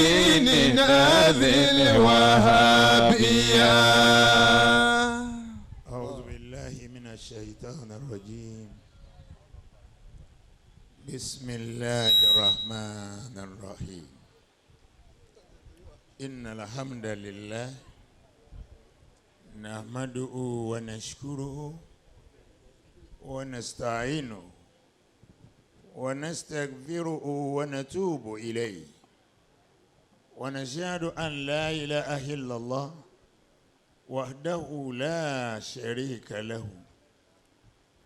ديننا ذي الوهابية. أعوذ بالله من الشيطان الرجيم. بسم الله الرحمن الرحيم. إن الحمد لله نحمده ونشكره ونستعينه ونستغفره ونتوب إليه ونشهد أن لا إله إلا الله وحده لا شريك له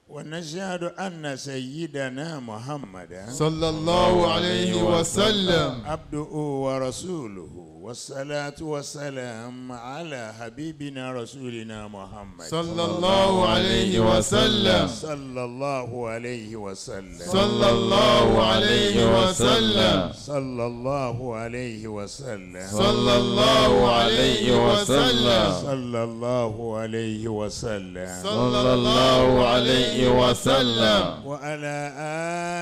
ونشهد أن سيدنا محمدا صلى الله عليه وسلم عبده ورسوله والصلاة والسلام على حبيبنا رسولنا محمد صلى الله عليه وسلم صلى الله عليه وسلم صلى الله عليه وسلم صلى الله عليه وسلم صلى الله عليه وسلم صلى الله عليه وسلم صلى الله عليه وسلم وعلى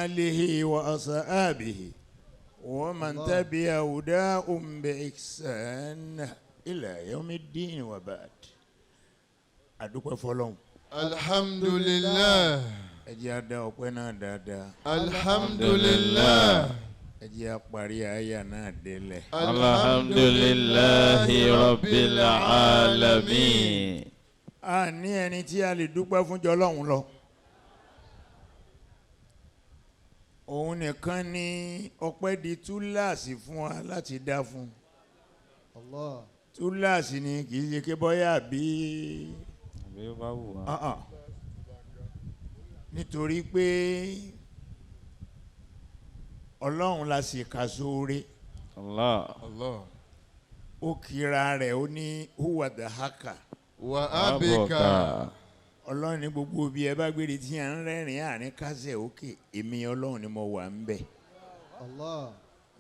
آله وأصحابه ومن تبع هداهم بإحسان إلى يوم الدين وبعد. أدوك فلون الحمد لله أجي أدوكنا دادا الحمد لله أجي أقبري آيانا ديله الحمد لله رب العالمين. أني أني تيالي دوك فنجلون له. òun nìkan ni ọpẹ́ di túláàsì fún wa láti dá fún. Allah. túláàsì ni kì í ṣe ké bọ́yá bí. àbí ó bá wù wá. nítorí pé ọlọ́run la sì kà sóore. Allah. ó kira rẹ̀ ó ní huwa dahaka. wa abika. ọlọ́run ní gbogbo bí ẹ bá gbére tí à ń rẹ́rìn àárín kásẹ̀ òkè èmi ọlọ́run ni mo wà ń bẹ̀. Allah.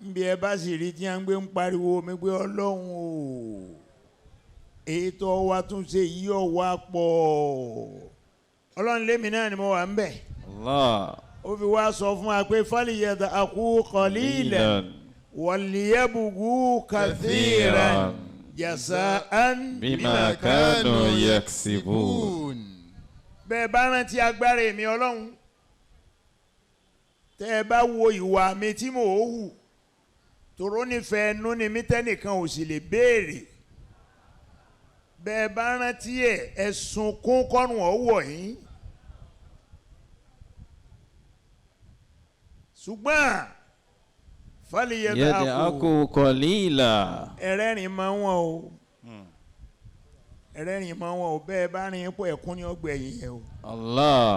bí ẹ bá sì rí tí à ń gbé ń pariwo mi pé ọlọ́run o èyí tó wá tún ṣe yí ọ̀ wá pọ̀ ọlọ́run lémi náà ni mo wà ń bẹ̀. Allah. ó fi wá sọ fún wa pé fáliyẹ̀dà àkú qalilan wàlíyẹ̀bùgù kathiran jasa'an bima kanu yaksibun. bẹ́ẹ̀ bá rántí agbára èmi ọlọ́run tẹ́ ẹ bá wo ìwà mi tí mò ń hù tòró nífẹ̀ẹ́ nú ni mí tẹ́nìkan ò sì lè béèrè bẹ́ẹ̀ bá rántí ẹ sunkún kọ́rùn ọ̀wọ̀ yín ṣùgbọ́n yad'aku qalila. ẹ̀rẹ́rìn máa ń wọ̀n o ẹ̀rẹ́rìn máa ń wọ̀n o bẹ́ẹ̀ bá rìn pọ̀ ẹ̀kún ní ọgbẹ̀yìn yẹn o. Allah.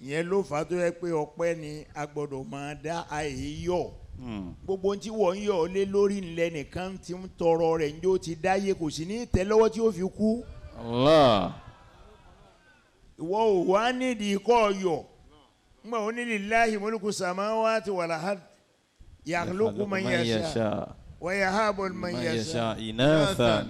ìyẹn ló fà á tó yẹ pé ọpẹ́ ni a gbọ́dọ̀ máa dá àìyọ̀ gbogbo tí wọ́n ń yọ̀ lé lórí ńlẹ̀ nìkan tí ń tọrọ rẹ̀ ní ó ti dáyé kò sí ní tẹ́lọ́wọ́ tí ó fi kú. Allah. ìwọ ò wá nídìí kọ́ ọ̀yọ̀ ńgbà ó ní lillahi mulku samawati wal ard yakhluqu man yasha wa yahabu man yasha inathan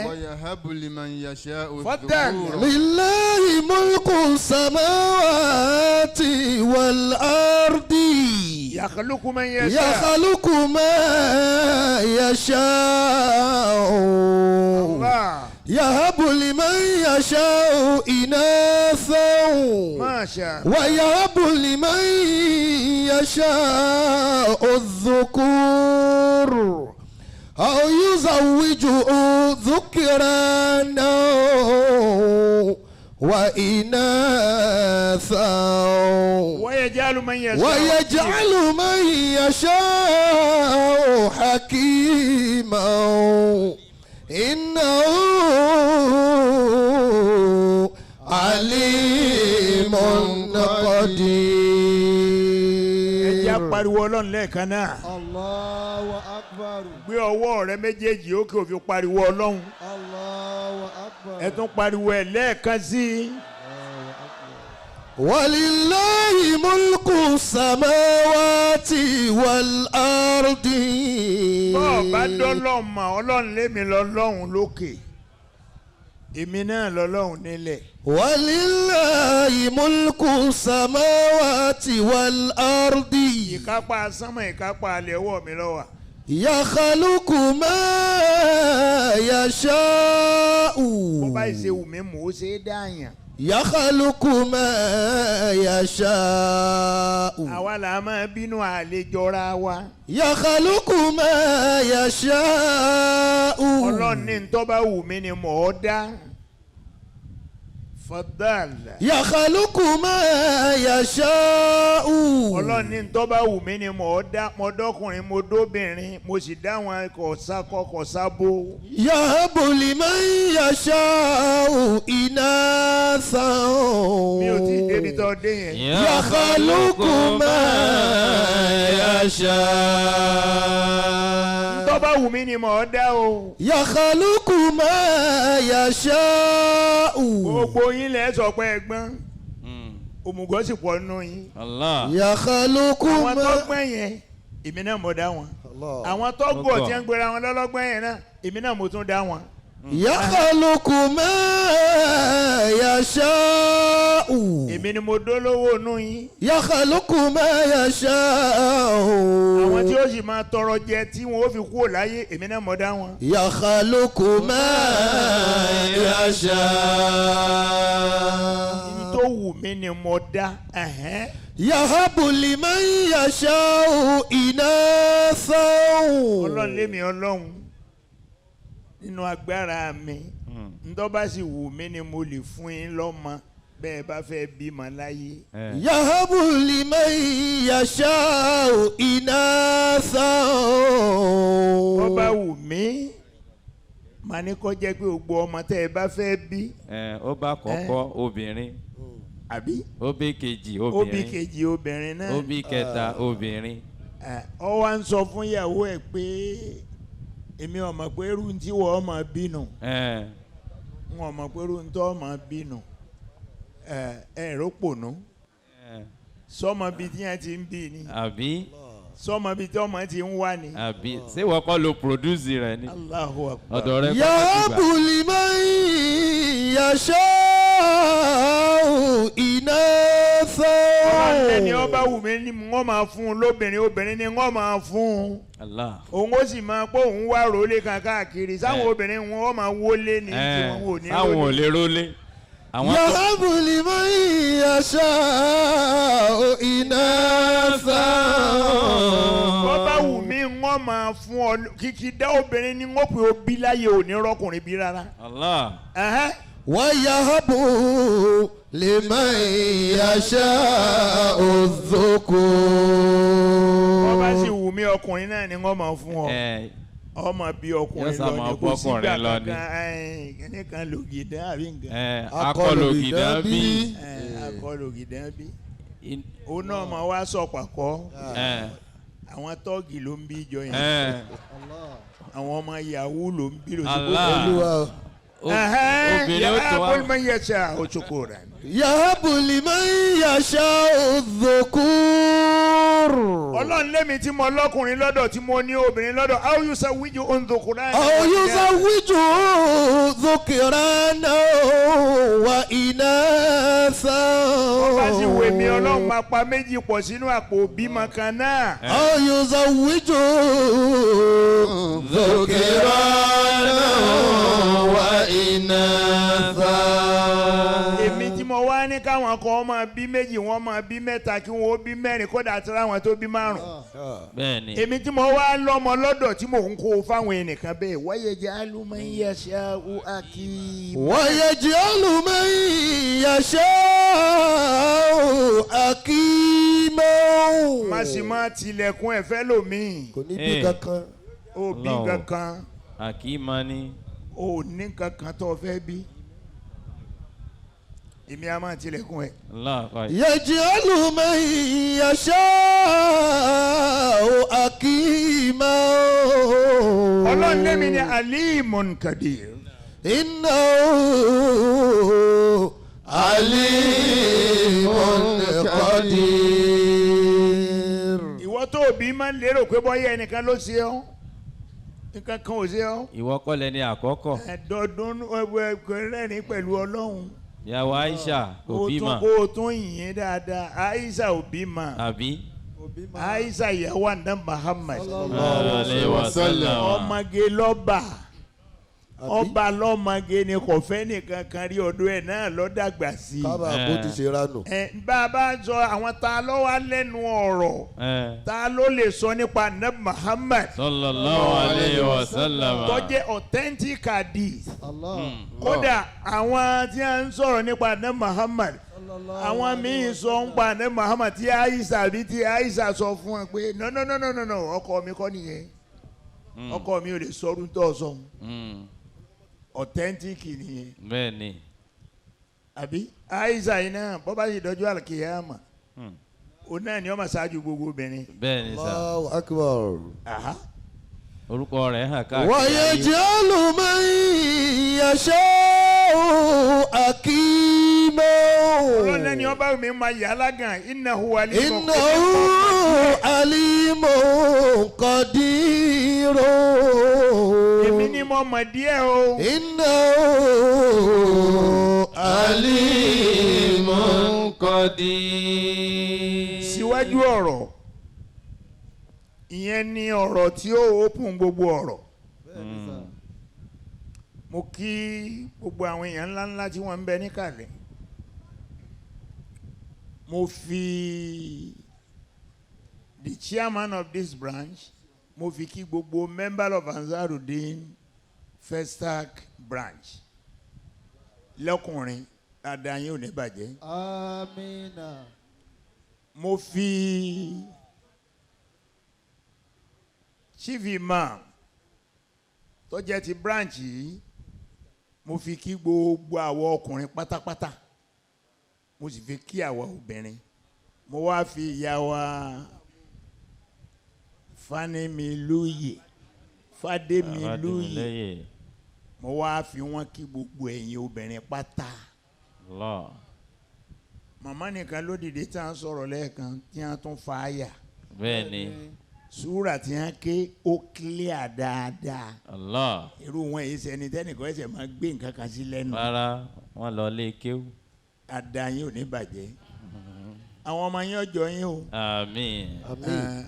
wa yahabu liman yasha'u Faddal. dhukura. Lillahi mulku samawati wal ardi. yakhluqu man yasha Yakhluqu ma yasha'u. Allah Yahabu liman yasha'u inathan. masha ويهب لمن يشاء الذكور أو يزوجه ذكرانا وإناثا ويجعل من يشاء ويجعل من يشاء حكيما إنه عليم قدير. ẹjẹ́ apariwo ọlọ́run lẹ́ẹ̀kan náà Allahu Akbar. gbé ọwọ́ rẹ méjèèjì òkè ó fi pariwo ọlọ́run Allahu Akbar. ẹ tún pariwo ẹ lẹ́ẹ̀kan sí i. Walillahi mulku samawati wal ardi. bọ́ọ̀ bá dọ́lọ́run mọ̀ ọlọ́run lémi lọ́lọ́run lókè èmi náà lọ́lọ́run nílẹ̀. Walillahi mulku samawati wal ardi. ìkápá sánmọ̀ ìkápá alẹ́ ọwọ́ mi ló wà. يخلق ما يشاء bó bá ṣe wù mí mò ó ṣe é dáàyàn. يخلق ما يشاء àwa là máa bínú àlejòra wa. يخلق ما يشاء ọlọ́run ní tó bá wù mí ni mò ó dá. fadala. يخلق ما يشاء ọlọ́run ní tó bá wù mí ni mò ó dá. mo dọ́kùnrin mo dóbìnrin mo sì dá wọn kò sábò. يهب لمن يشاء إناثا mi ò tí ì débi tó dé yẹn. يخلق ما يشاء tó bá wù mí ni mò ó dá o. يخلق ما يشاء gbogbo yín lẹ sọ pé ẹ̀gbọ́n òmùgọ̀ sì pọ̀ nù yín. Allah. يخلق àwọn tó ما gbọ́n yẹn èmi náà mo dá wọn. الله àwọn tó gọ̀ tí ń gbéra wọn lọ́lọ́gbọ́n yẹn náà èmi náà mo tún dá wọn. يخلق ما يشاء èmi ni mo dólówó nù yín. يخلق ما يشاء àwọn tí ó sì máa tọrọ jẹ tí wọn ó fi kúrò láyé èmi náà mo dá wọn. يخلق ما يشاء ibi tó wù mí ni mo dá. يهب لمن يشاء إناثا ọlọ́run lémi ọlọ́run nínú agbára mi ntọ́ bá sì wù mí ni mo lè fún yín lọ́mọ bẹ́ẹ̀ bá fẹ́ bímọ láyé. يهب لمن يشاء إناثا bọ́ bá wù mí màá ní kó jẹ́ pé gbogbo ọmọ tẹ́ ẹ bá fẹ́ bí. ó bá kọ́kọ́ obìnrin. àbí. ó bí kejì ó obìnrin. bí kejì obìnrin náà. ó bí kẹta obìnrin. ó wá ń sọ fún ìyàwó ẹ̀ pé èmi ò mọ̀ pé irú tí wọ́n máa bínú. wọn ò mọ̀ pé irú tí wọ́n máa bínú. ẹ̀rọ pònú. sọmọ bíi tí wọ́n ti ń bí ni. àbí. sọmọ bíi tí ọmọ ti ń wá ni. àbí ṣé wọ́n kọ́ ló produce rẹ̀ ni. Allahu Akbar. ọ̀dọ̀ rẹ̀ kọ́ يهب لمن يشاء إناثا ẹni ọba wù mí ni wọ́n máa fún un lóbìnrin obìnrin ni wọ́n máa fún un. Allah. òun ó sì máa pé òun wá rólé kan káàkiri sáwọn obìnrin wọn máa wọlé ní tí wọn ò ní sáwọn ò lè rólé. يهب لمن يشاء إناثا wọ́n bá wù mí wọ́n máa fún ọ kìkì dá obìnrin ni wọ́n pè ó bí láyé òní rọ́kùnrin bí rárá. Allah. ويهب لمن يشاء الذكور wọ́n bá sì wù mí ọkùnrin náà ni wọ́n máa fún ọ. ọmọ bí ọkùnrin lọ ni kò sígbà kankan kíní kan lògìdá àbí nǹkan. akọlògìdá bí. akọlògìdá bí. òun náà máa wá sọ̀pàkọ́. àwọn tọ́ọ̀gì ló ń bí jọ yẹn. àwọn ọmọ yahoo ló ń bí lòsibó. obìnrin ó tó wá. yàrá man yasha'u dhukuran. يهب لمن يشاء الذكور ọlọ́run lémi tí mo lọ́kùnrin lọ́dọ̀ tí mo ní obìnrin lọ́dọ̀ aw yuzawwijuhum dhukuran. أو يزوجه ذكرانا وإناثا wọ́n bá sì wé mi ọlọ́run máa pa méjì pọ̀ sínú àpò bímọ kan náà. أو يزوجه ذكرانا وإناثا èmi tí mo wá ní káwọn kan máa bí méjì wọ́n máa bí mẹ́ta kí wọ́n ó bí mẹ́rin kódà àti láwọn tó bí márùn. bẹ́ẹ̀ni. èmi tí mo wá lọ́mọ lọ́dọ̀ tí mò ń kó fáwọn ẹnìkan bẹ́ẹ̀ wayaj'alu man yasha'u aqima. ويجعل من يشاء أقيما má sì máa tilẹ̀kùn ẹ̀fẹ́ lómi. kò ní bí kankan. ó bí kankan. àkìmání. ó ní kankan tó fẹ́ bí. èmi á máa tilẹ̀kùn ẹ̀. يجعل من يشاء أقيما ọlọ́run lẹ́mi ni alimun kadir. إنه عليم قدير. ìwọ tó bí máa ń lérò pé bọ́yá ẹnìkan ló ṣe ọ́ nǹkan kan ò ṣe ọ́. ìwọ kọ́ lẹni àkọ́kọ́. ẹ̀dọ́dún rẹ́rìn pẹ̀lú ọlọ́run. ìyàwó Aisha kò bímọ. kó o tún yìn dáadáa Aisha ò bímọ. àbí. ó Aisha ìyàwó àná Muhammad Alaihi wasallam. ọmọge lọ́ba ọba lọ́mọge ni kò fẹ́ nìkan kan rí ọdún ẹ̀ náà lọ́dàgbà sí i. kábà bó ti ṣe ránù. bàbá sọ àwọn ta ló wà lẹ́nu ọ̀rọ̀ ta ló lè sọ nípa Nabi Muhammad Sallallahu alaihi wasallam. tó jẹ́ authentic hadith. kódà àwọn tí a ń sọ̀rọ̀ nípa Nabi Muhammad àwọn míì sọ ń pa Nabi Muhammad tí Aisha bí tí Aisha sọ fún ẹ pé no ọkọ mi kọ́ nìyẹn ọkọ mi ò lè sọrú tó sọ authentic nìyẹn. Bẹ́ẹ̀ni. àbí Aisha yìí náà bọ́bá yìí dọ́jú àlùkìyàmà òun náà ni ó máa ṣáájú gbogbo obìnrin. Bẹ́ẹ̀ni sá. Allahu akbar. Orúkọ rẹ̀ hàn káàkiri. wa yaj'alu man yasha'u aqima. ọlọ́lẹ́ni ọba mi máa yà á lágàn innahu alimun qadir. èmi ni mo mọ̀ díẹ̀ o. innahu Alimun qadir. síwájú ọ̀rọ̀ ìyẹn ni ọ̀rọ̀ tí ó open gbogbo ọ̀rọ̀. mo kí gbogbo àwọn èèyàn ńláńlá tí wọ́n ń bẹ níkàlẹ̀. mo fi the chairman of this branch mo fi kí gbogbo member of Ansarudeen Festac branch lọ́kùnrin dáadáa yín ò ní bàjẹ́. amina. mo fi chief imam tó jẹ́ ti branch yìí mo fi kí gbogbo àwọn ọkùnrin pátápátá mo sì fi kí àwọn obìnrin mo wá fi ìyá wa Fádémilúyè mo wá fi wọ́n kí gbogbo ẹ̀yin obìnrin pátá. Allah. màmá nìkan ló dìde tí a ń sọ̀rọ̀ lẹ́ẹ̀kan tí a tún fa àyà. Bẹ́ẹ̀ni. súrà tí a ké ó clear dáadáa. Allah. irú wọn èyí sẹni tẹnìkan ẹsẹ̀ máa gbé nǹkan kan sí lẹ́nu. Rárá wọn lọ lé kéwú. àdá yín ò ní bàjẹ́. àwọn ọmọ yín ọjọ́ yín o. Àmín.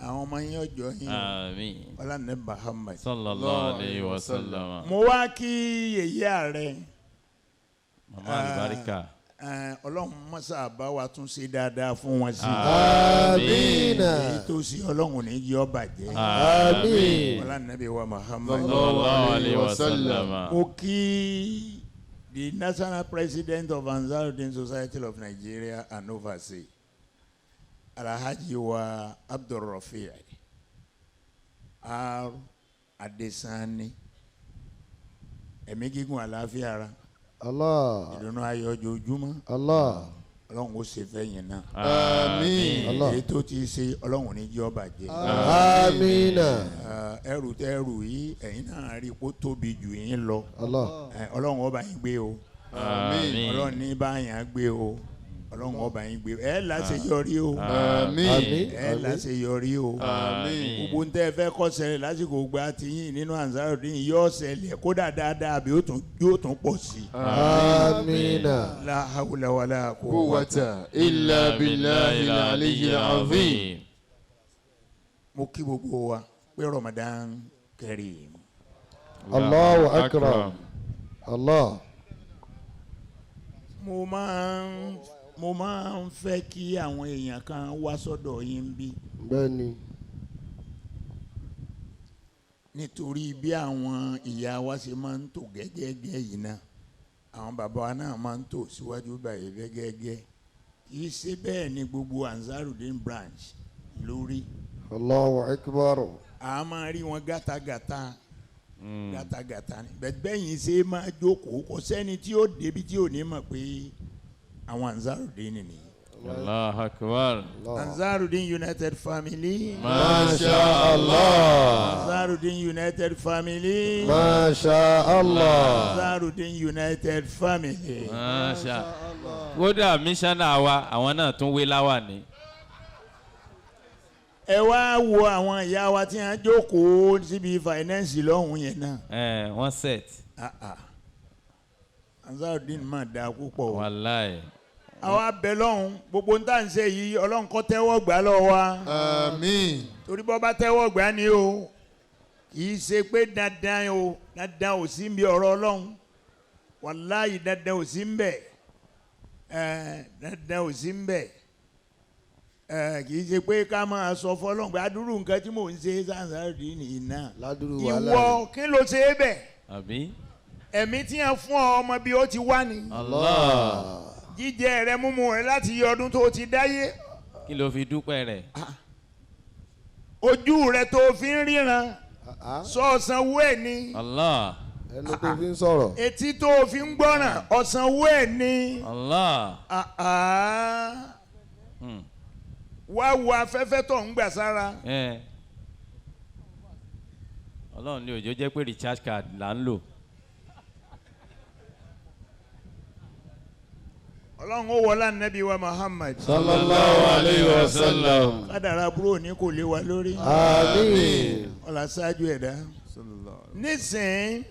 àwọn ọmọ yín ọjọ́ yín o. Àmín. ọlànà Muhammad. Sallallahu alaihi wasallam. mo wá kí yèyé ààrẹ. Mama Alibarika. ọlọ́run mọ́sá bá wa tún ṣe dáadáa fún wọn sí. amina. èyí tó ṣe ọlọ́run ní yọ bàjẹ́. àmín. ọlànà wa Muhammad. Sallallahu alaihi wasallam. mo kí the national president of Ansarudeen Society of Nigeria and overseas Alhaji wa Abdulrafi R. Adesani ẹ̀mí gígùn àlàáfíà ara Allah. ìdùnnú ayọ̀ ojoojúmọ́ Allah. ọlọ́run ó ṣe fẹ́yìn náà. Àmín. Allah. èyí tó ti ṣe ọlọ́run ní jẹ́ ó bàjẹ́. amina. ẹrù tẹ́rù yìí ẹ̀yin náà rí i kó tóbi jù yín lọ. Allah. ọlọ́run ó bá yín gbé o. Àmín. ọlọ́run ní bá yín gbé o. ọlọ́run ó bá yín gbé o. ẹ láṣẹ yọrí o. Àmín. ẹ láṣẹ yọrí o. Àmín. gbogbo ń tẹ́ ẹ fẹ́ kó ṣẹlẹ̀ lásìkò gba tiyín nínú Ansarudeen yóò ṣẹlẹ̀ kódà dáadáa àbí yóò tún pọ̀ sí i. amina. la hawla wala quwwata illa billahi al-aliyyil azim. mo kí gbogbo wa pé Ramadan Kareem. Allahu akram. Allah. mo máa ń fẹ́ kí àwọn èèyàn kan wá sọ́dọ̀ yín bí bẹ́ẹ̀ni. nítorí bí àwọn ìyá wa ṣe máa ń tò gẹ́gẹ́gẹ́ yìí náà àwọn bàbá wa náà máa ń tò síwájú báyìí gẹ́gẹ́gẹ́ kì í ṣe bẹ́ẹ̀ ni gbogbo Ansarudeen branch lórí Allahu akbar. a máa rí wọn gátagàta gátagàta ni bẹ́ẹ̀yìn ṣe máa jókòó kò sẹ́ni tí ó débi tí ò ní mọ̀ pé àwọn Ansarudeen nìyí. Allahu akbar. Ansarudeen United Family. Masha Allah. Ansarudeen United Family. Masha Allah. Ansarudeen United Family. Masha. Kódà mísánná wa àwọn náà tún wé láwà ní. ẹ wá wo àwọn ìyá wa tí wọ́n jókòó síbi finance lọ́hùn yẹn náà. Wọ́n set. Ansarudeen máa da púpọ̀ o. Wàláì àwa bẹ̀ lọ́hùn gbogbo ń tà ń ṣe yìí Ọlọ́run kó tẹ́wọ́ gbà lọ́wọ́ wa. Àmín. torí bọ́ bá tẹ́wọ́ gbà ni o kì í ṣe pé dandan ò sí ń bí ọ̀rọ̀ Ọlọ́run wàláyé dandan ò sí ń bẹ̀ dandan ò sí ń bẹ̀ kì í ṣe pé ká máa sọ fọlọ́n pé adúrú nǹkan tí mò ń ṣe sáǹsárì nìyí náà ìwọ kí ló ṣe é bẹ̀ ẹ̀mí tí yẹn fún ọ ọmọ bí ó ti wá ni Allah. jíjẹ rẹ múmu rẹ láti yọ ọdún tó ti dáyé kí ló fi dúpẹ́ rẹ̀. ojú rẹ tó fi ń ríran sọ̀sánwó ẹ̀ ni Allah. ẹnu tó fi ń sọ̀rọ̀. etí tó fi ń gbọ́ràn ọ̀sánwó ẹ̀ ni Allah. wá wo afẹ́fẹ́ tó ń gbà sára. Ọlọ́run ní òjò jẹ́ pé recharge card là ń lò. Ọlọ́run ó wọlá nẹ́bí wa Muhammad. Sallallahu alayhi wa sallam. kádàrá búrò ní kò lé wa lórí. àmín. ọ̀là ṣáájú ẹ̀dá. nísìnyí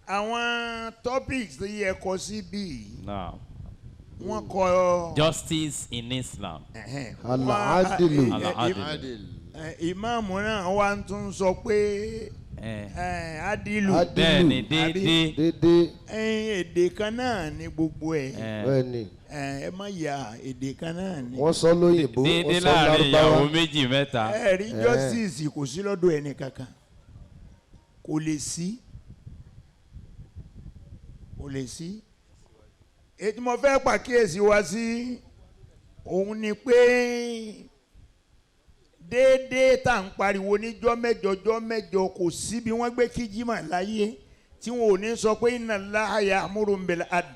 àwọn topics tó yẹ kọ sí bíi. wọ́n kọ. Justice in Islam. Al-Adilu. Al-Adil. ìmáàmù náà wá tún sọ pé adilu. bẹ́ẹ̀ni dédé. èdè kan náà ni gbogbo ẹ̀. bẹ́ẹ̀ni. ẹ má ya èdè kan náà ni. wọ́n sọ lóyìnbó dédé wọ́n sọ láàrin ìyàwó lárúbáwá. méjì mẹ́ta. ẹ rí justice kò sí lọ́dọ̀ ẹnì kankan kò lè sí ètò mo fẹ́ pàkíyèsí wa sí òun ni pé déédéé tá à ń pariwo ní jọ́ mẹ́jọ kò sí bí wọ́n gbé kíjímà láyé tí wọn ò ní sọ pé inna Allaha ya'muru bil adli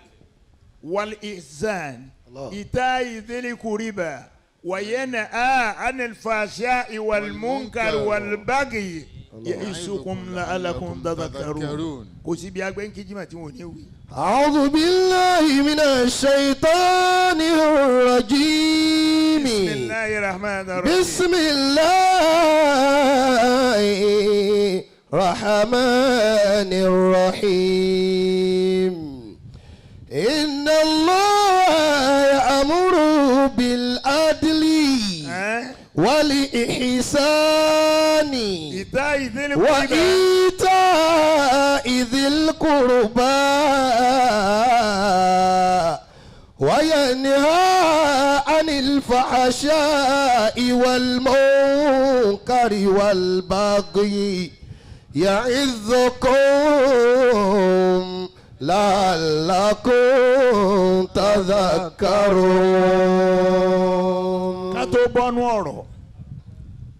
wal ihsan ita'i dhil qurba wa yanha 'anil fahsha'i wal munkari wal bagyi ya'izukum la'allakum tadhakkarun kò sí bí agbẹ́ kíjímà tí wọn ò ní wí. أعوذ بالله من الشيطان الرجيم. بسم الله الرحمن الرحيم. بسم الله الرحمن الرحيم. إن الله يأمر بالعدل والإحسان وإيتاء ذي القربى وينهى عن الفحشاء والمنكر والبغي يعظكم لعلكم تذكرون. ká tó bọ́nú ọ̀rọ̀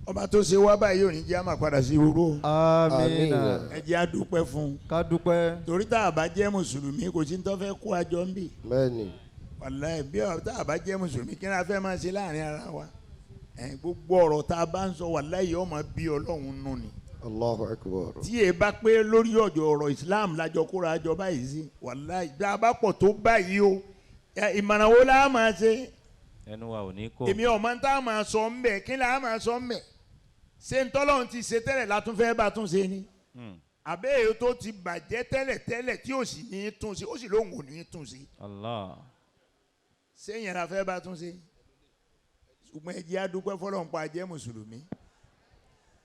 ọba tó ṣe wá báyìí ò ní jẹ́ àmà padà sí irú. àmín. ẹ jẹ́ a dúpẹ́ fún un. ká dúpẹ́. torí tá a bá jẹ́ mùsùlùmí kò sí ní tó fẹ́ kó àjọ ń bì. bẹ́ẹ̀ni. wàláhì bí tá a bá jẹ́ mùsùlùmí kí ni a fẹ́ máa ṣe láàrin ara wa. gbogbo ọ̀rọ̀ tá a bá ń sọ wàláhì ọmọ bí ọlọ́run nù ni. Allahu Akbar. tí e bá pé lórí ọ̀rọ̀ Islam lájọ kóra àjọ báyìí sí wàláhì bí a bá pọ̀ tó báyìí o ìmọ̀ràn wo la máa ṣe. ẹnu wa ò ní kó. èmi ọ̀mọ tá a máa sọ ń bẹ̀ kí la máa sọ ń bẹ̀ ṣé ntọ́lọ́run ti ṣe tẹ́lẹ̀ látún fẹ́ bá tún ṣe ni àbẹ́ èyí tó ti bàjẹ́ tẹ́lẹ̀ tí ó sì ní í tún ṣe ó sì lóun ò ní í tún ṣe. Allah. ṣé yẹn la fẹ́ bá tún ṣe ṣùgbọ́n ẹ jẹ́ a dúpẹ́ fọlọ́run pa jẹ́ mùsùlùmí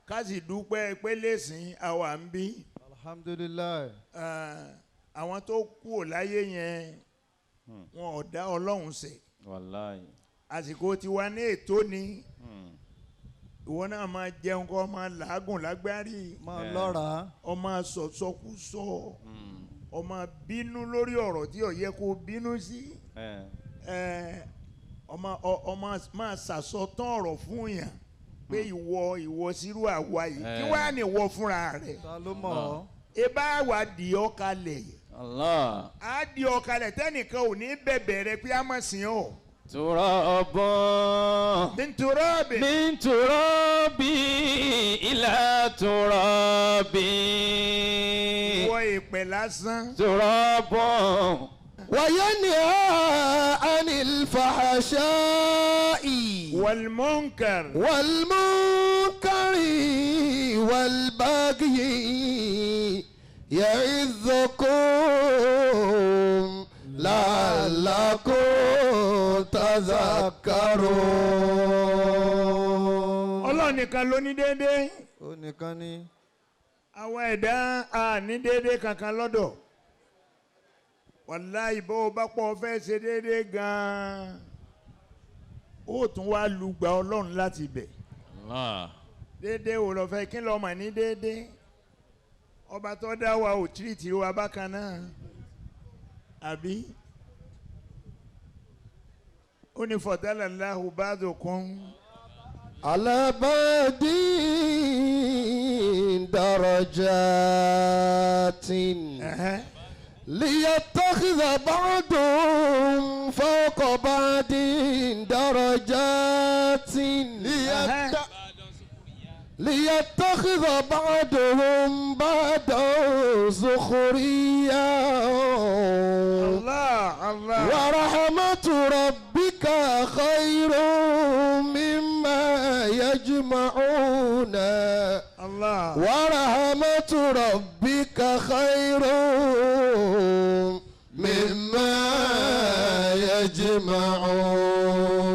ká sì dúpẹ́ pé lẹ́sìn àwa ń bí. alhamdulilayi. àwọn tó kú ò láyé yẹn wọn ò dá ọlọ́run ṣe. Wallahi. àsìkò tiwa ní ètò ni ìwọ náà máa jẹun kó máa làágùn lágbárí máa lọ́ra. ọmọ sọ̀sọ́kúsọ ọmọ bínú lórí ọ̀rọ̀ tí ò yẹ kó bínú sí ọmọ máa ṣàsọtán ọ̀rọ̀ fún yàn pé ìwọ sírú àwa yìí kí wàá ní ìwọ fúnra rẹ̀ ta ló mọ̀ ọ́. ebá wà di ọ́ kalẹ̀ Allah. á di ọ́ kalẹ̀ tẹ́nìkan ò ní bẹ̀bẹ̀ rẹ pé á má sìn ọ́. Turabun. min turabi. Min turabi ila turabi. Wọ ìpè lásán. Turabun. وينهى عن الفحشاء والمنكر والبغي يعظكم لعلكم يتذكرون. ọlọ́run nìkan ló ní déédéé. ó nìkan ni. àwọn ẹ̀dá a ní déédéé kankan lọ́dọ̀. wàláhì bó o bá pọ̀ fẹ́ ṣe déédéé gan-an ó tún wá lùgbà ọlọ́run láti bẹ̀. déédéé wò lọ fẹ́ kí lọ́ọ́ mà ní déédéé. ọba tó dá wa ò tírìtì wa bákan náà àbí. ó ní fadalallahu ba'dukum على بعد درجات ليتخذ بعضهم فوق بعض درجات ليتخذ بعضهم بعضا سخريا. الله الله. ورحمة ربك خير مما يجمعون. الله. ورحمة ربك خير مما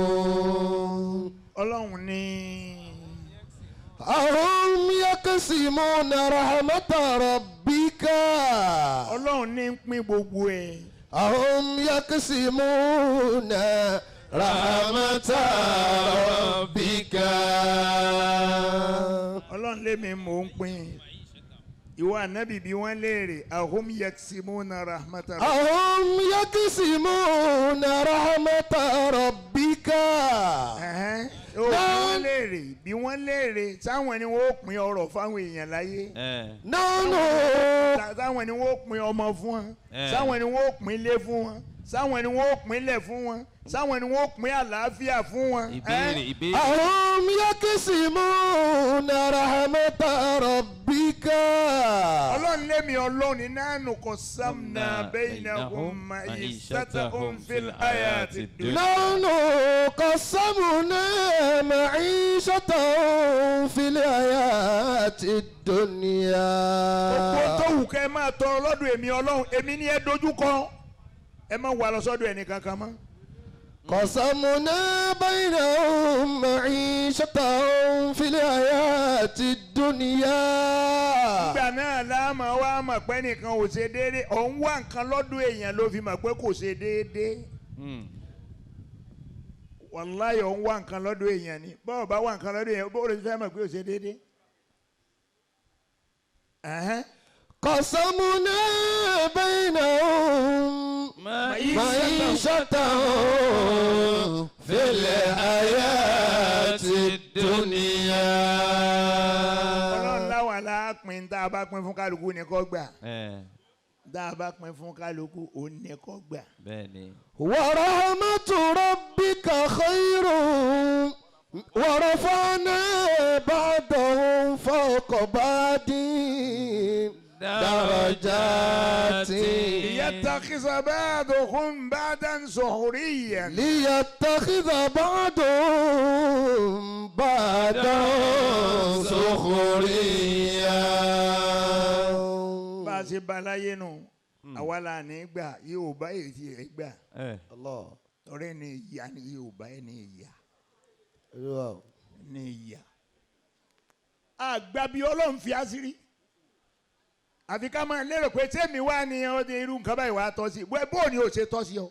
يجمعون. ọlọ́run ní. أهم يقسمون رحمة ربك. ọlọ́run ní ń pín gbogbo ẹ̀. أهم يقسمون رحمة ربك. ọlọ́run lémi mò ń pín. ìwọ ànábì bí wọ́n léèrè ahum yaksimuna rahmata. أهم يقسمون رحمة ربك. ó bí wọ́n léèrè bí wọ́n léèrè sáwọn ni wọ́n ó pín ọrọ̀ fáwọn èèyàn láyé. nánú. sáwọn ni wọ́n ó pín ọmọ fún wọn. sáwọn ni wọ́n ó pín ilé fún wọn. sáwọn ni wọ́n ó pín ilẹ̀ fún wọn. sáwọn ni wọ́n ó pín àlàáfíà fún wọn. ìbéèrè. أهم يقسمون رحمة ربك. ọlọ́run lémi ọlọ́run ní nánú qasamna baynahum ma'ishatahum fil hayati dunya. نحن قسمنا معيشتهم في الحياة الدنيا. gbogbo tó wù kẹ́ ẹ máa tọrọ lọ́dọ̀ èmi ọlọ́run èmi ni ẹ dojú kọ ẹ má wà lọ sọ́dọ̀ ẹnì kankan mọ́. قسمنا بينهم معيشتهم في الحياة الدنيا. nígbà náà láàmú wa mọ̀ pé nìkan ò ṣe déédéé òun wá nǹkan lọ́dọ̀ èèyàn ló fi mọ̀ pé kò ṣe déédéé. wàláyé òun wá nǹkan lọ́dọ̀ èèyàn ni bọ́ọ̀ bá wá nǹkan lọ́dọ̀ èèyàn bó lè fẹ́ mọ̀ pé ò ṣe déédéé. قسمنا بينهم معيشتهم في الحياة الدنيا. ọlọ́run láwa la pín tá a bá pín fún kálukú ní kó gbà. tá a bá pín fún kálukú òun ní kó gbà. ورحمة ربك خير ورفعنا بعضهم فوق بعض درجات ليتخذ بعضهم بعضا سخريا. ليتخذ بعضهم بعضا سخريا. bá a ṣe balaye nù àwa la ní gbà yóò bá èyí tí ẹ gbà. ọ̀rẹ́ ni ìyá ni yóò bá ẹ ní ìyá. ní ìyá. àgbàbí ọlọ́run fi àṣírí. àfi ká máa lérò pé tèmi wá ní ọdún irú nǹkan báyìí wàá tọ́ sí bó ni ó ṣe tọ́ sí ọ.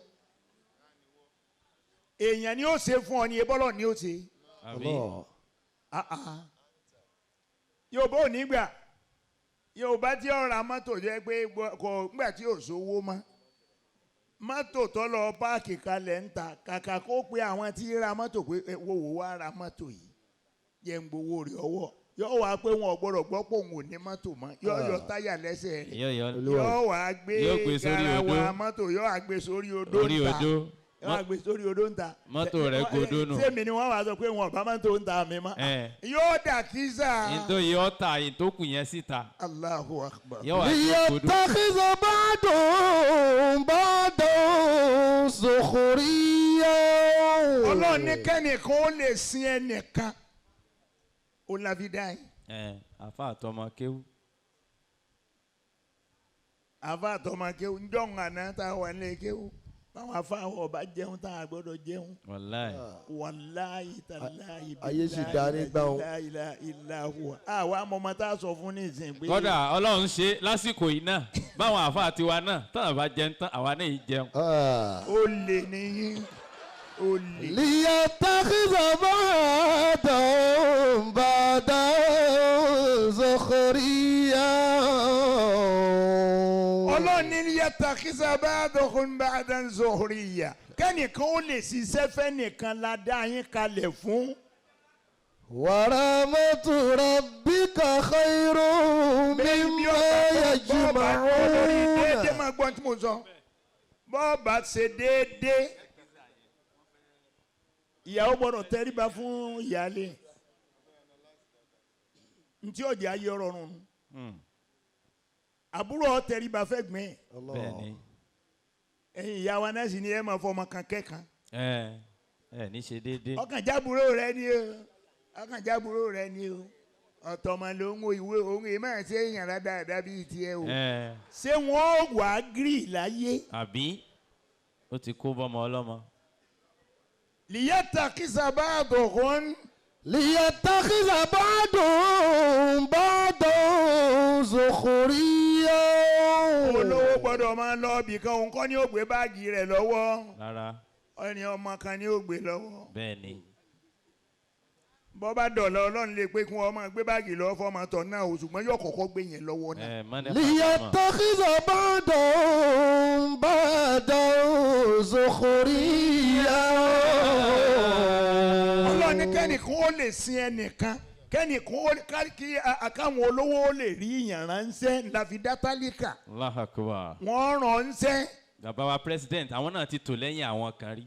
èèyàn ni ó ṣe fún ọ ní ebọ́lọ̀ ni ó ṣe. yóò bó ní gbà yóò bá tí ó ra mọ́tò jẹ́ pé kò ńgbà tí ò sówó mọ́ mọ́tò tó lọ páàkì kalẹ̀ ń ta kàkà kó pe àwọn tí ra mọ́tò pé wo wá ra mọ́tò yìí jẹ́ ń gbowó rẹ̀ ọwọ́ yóò wá pé wọn ò gbọ́dọ̀ gbọ́ pé òun ò ní mọ́tò mọ́ yóò yọ táyà lẹ́sẹ̀ rẹ̀ yóò wá gbé garawa mọ́tò yóò wá gbé sórí odó ń ta yóò wá gbé sórí odó ń ta mọ́tò rẹ̀ godó nù sẹ́mi ni wọ́n wá sọ pé wọn ò bá mọ́tò ń ta mi mọ́ yóò dà kíza. ìtò yóò ta ìtókù yẹn síta. Allahu Akbar. ليتخذ بعضهم بعضا سخريا. ọlọ́run ní kẹ́nìkan ó lè sin ẹnìkan ó láfi dá yín. àfa àtọmọ kéwú. àfa àtọmọ kéwú ń dọ̀hún àná tá a wà ní kéwú báwọn afáwọn ọba jẹun tá a gbọ́dọ̀ jẹun. wàláì. wàláyì tàláyì ayé sì dá nígbà wọn. ìlàhùn àwa amọ̀mọ́ tá a sọ fún ní ìsìn pé. kódà ọlọ́run ṣe lásìkò yìí náà báwọn àáfàá tiwa náà táwọn bá jẹun tán àwa náà yìí jẹun. ó lè níyìn ó lè. ليتخذ بعضهم بعضا سخريا. ọlọ́ọ̀ni yatakisa ba'dukum ba'dan zuhriya kẹ́nìkan ó lè ṣiṣẹ́ fẹ́nìkan la dá yín kalẹ̀ fún. ورحمة ربك خير مما يجمعون. déédéé máa gbọ́n tí mo sọ bọ́ọ̀bà ṣe déédéé ìyàwó gbọ́dọ̀ tẹríba fún ìyáálé ntí ọjà ayé rọrùn àbúrò tẹríba fẹ́ gbìn bẹ́ẹ̀ni. ẹ̀yin ìyá wa náà sì ni ẹ máa fọmọ kan kẹ́kan ẹ ní ṣe déédéé. ọkàn jábúrò rẹ ni o ọkàn jábúrò rẹ ni o ọ̀tọ̀mọ̀ ló ń wo ìwé òun èèyàn máa ṣe èèyàn dáadáa bíi tiẹ̀ o ṣé wọ́n wà á gírì láyé. àbí ó ti kó bọ́mọ ọlọ́mọ. ليتخذ بعضهم ليتخذ بعضهم بعضا سخريا. olówó gbọ́dọ̀ máa lọ ibì kan òun kọ́ ni ó gbé báàgì rẹ̀ lọ́wọ́ rárá. ẹni ọmọ kan ni ó gbé lọ́wọ́. bẹ́ẹ̀ni. bọ́ bá dọ̀lọ́ ọlọ́run lè pé kí wọ́n máa gbé báàgì lọ́wọ́ fọ́ọ̀mù tọ̀ náà o ṣùgbọ́n yóò kọ́kọ́ gbé yẹn lọ́wọ́ náà. ليتخذ بعضهم بعضا سخريا. ọlọ́run ní kẹ́nìkan ó lè sin ẹnìkan kẹ́nìkan ó kí àkàwọn olówó ó lè rí ìyàn ránṣẹ́ láfi dá tálíkà. Allahu Akbar. wọ́n ránṣẹ́. bàbá wa president àwọn náà ti tò lẹ́yìn àwọn kan rí.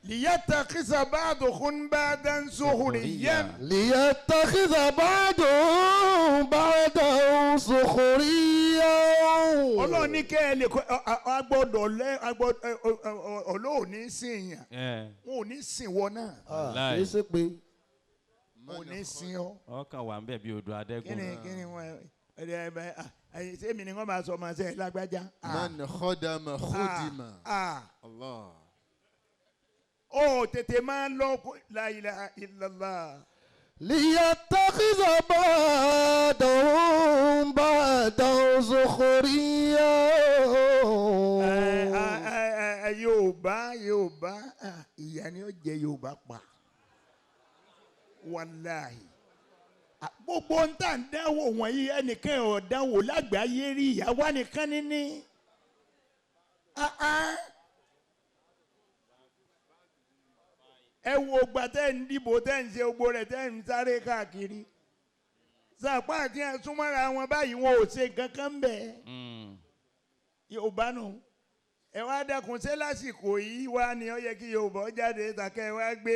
ليتخذ بعضهم بعضا سخريا. ليتخذ بعضهم بعضا سخريا. ọlọ́run ní kẹ́ ẹ lè kọ́ agbọ́dọ̀ olóòní sìn yàn wọn ò ní sìn wọ náà. kì í ṣe pé. wọn ò ní sìn ọ. ọkàn wà ń bẹ̀ bí odò adẹ́gùn. kíni wọn sẹ́mi ni wọ́n máa sọ ọmọ sẹ́yìn lágbájá. man khodama khudima. Allah. ó tètè máa ń lọ la ilaha illallah. ليتخذ بعضهم بعضا سخريا. Yorùbá ìyá ni ó jẹ Yorùbá pa wàláhì gbogbo ń tà ń dáwọ́ wọ̀nyí ẹnìkan ò dáwọ́ lágbàáyé rí ìyá wa nìkan níní. ẹ wo ògbà tẹ́ ń dìbò tẹ́ ń ṣe gbogbo rẹ̀ tẹ́ ń sáré káàkiri sàpá àti ẹ̀sùnmọ́ra wọn báyìí wọn ò ṣe kankan bẹ́ẹ̀ Yorùbá nù ẹ wá dẹkùn ṣé lásìkò yìí wá ni ó yẹ kí Yorùbá jáde tàkẹ́ wá gbé.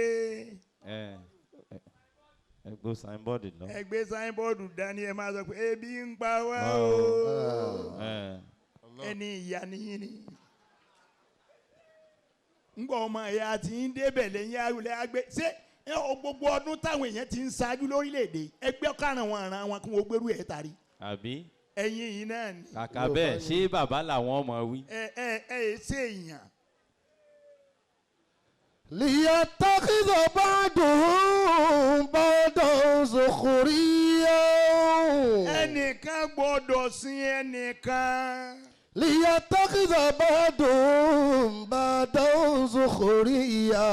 ẹ gbé signboard lọ. ẹ gbé signboard dání ẹ máa sọ pé ebi ń pa wá o ẹni ìyá nìyí ni. ngbọ ọmọ ẹ̀yà tí ń débẹ̀ lẹ́yìn àwùlẹ̀ àgbẹ̀ ṣé gbogbo ọdún táwọn èèyàn ti ń ṣáájú lórílẹ̀‐èdè ẹgbẹ́ karùn-ún wọn àràn wọn kí wọ́n gbérú ẹ̀ tari. àbí. ẹ̀yin yìí náà ni. kàkà bẹ́ẹ̀ ṣé bàbá làwọn ọmọ wí. ṣe èèyàn. ليتخذ بعضهم بعضا سخريا. ẹnìkan gbọ́dọ̀ sin ẹnìkan. ليتخذ بعضهم بعضا سخريا.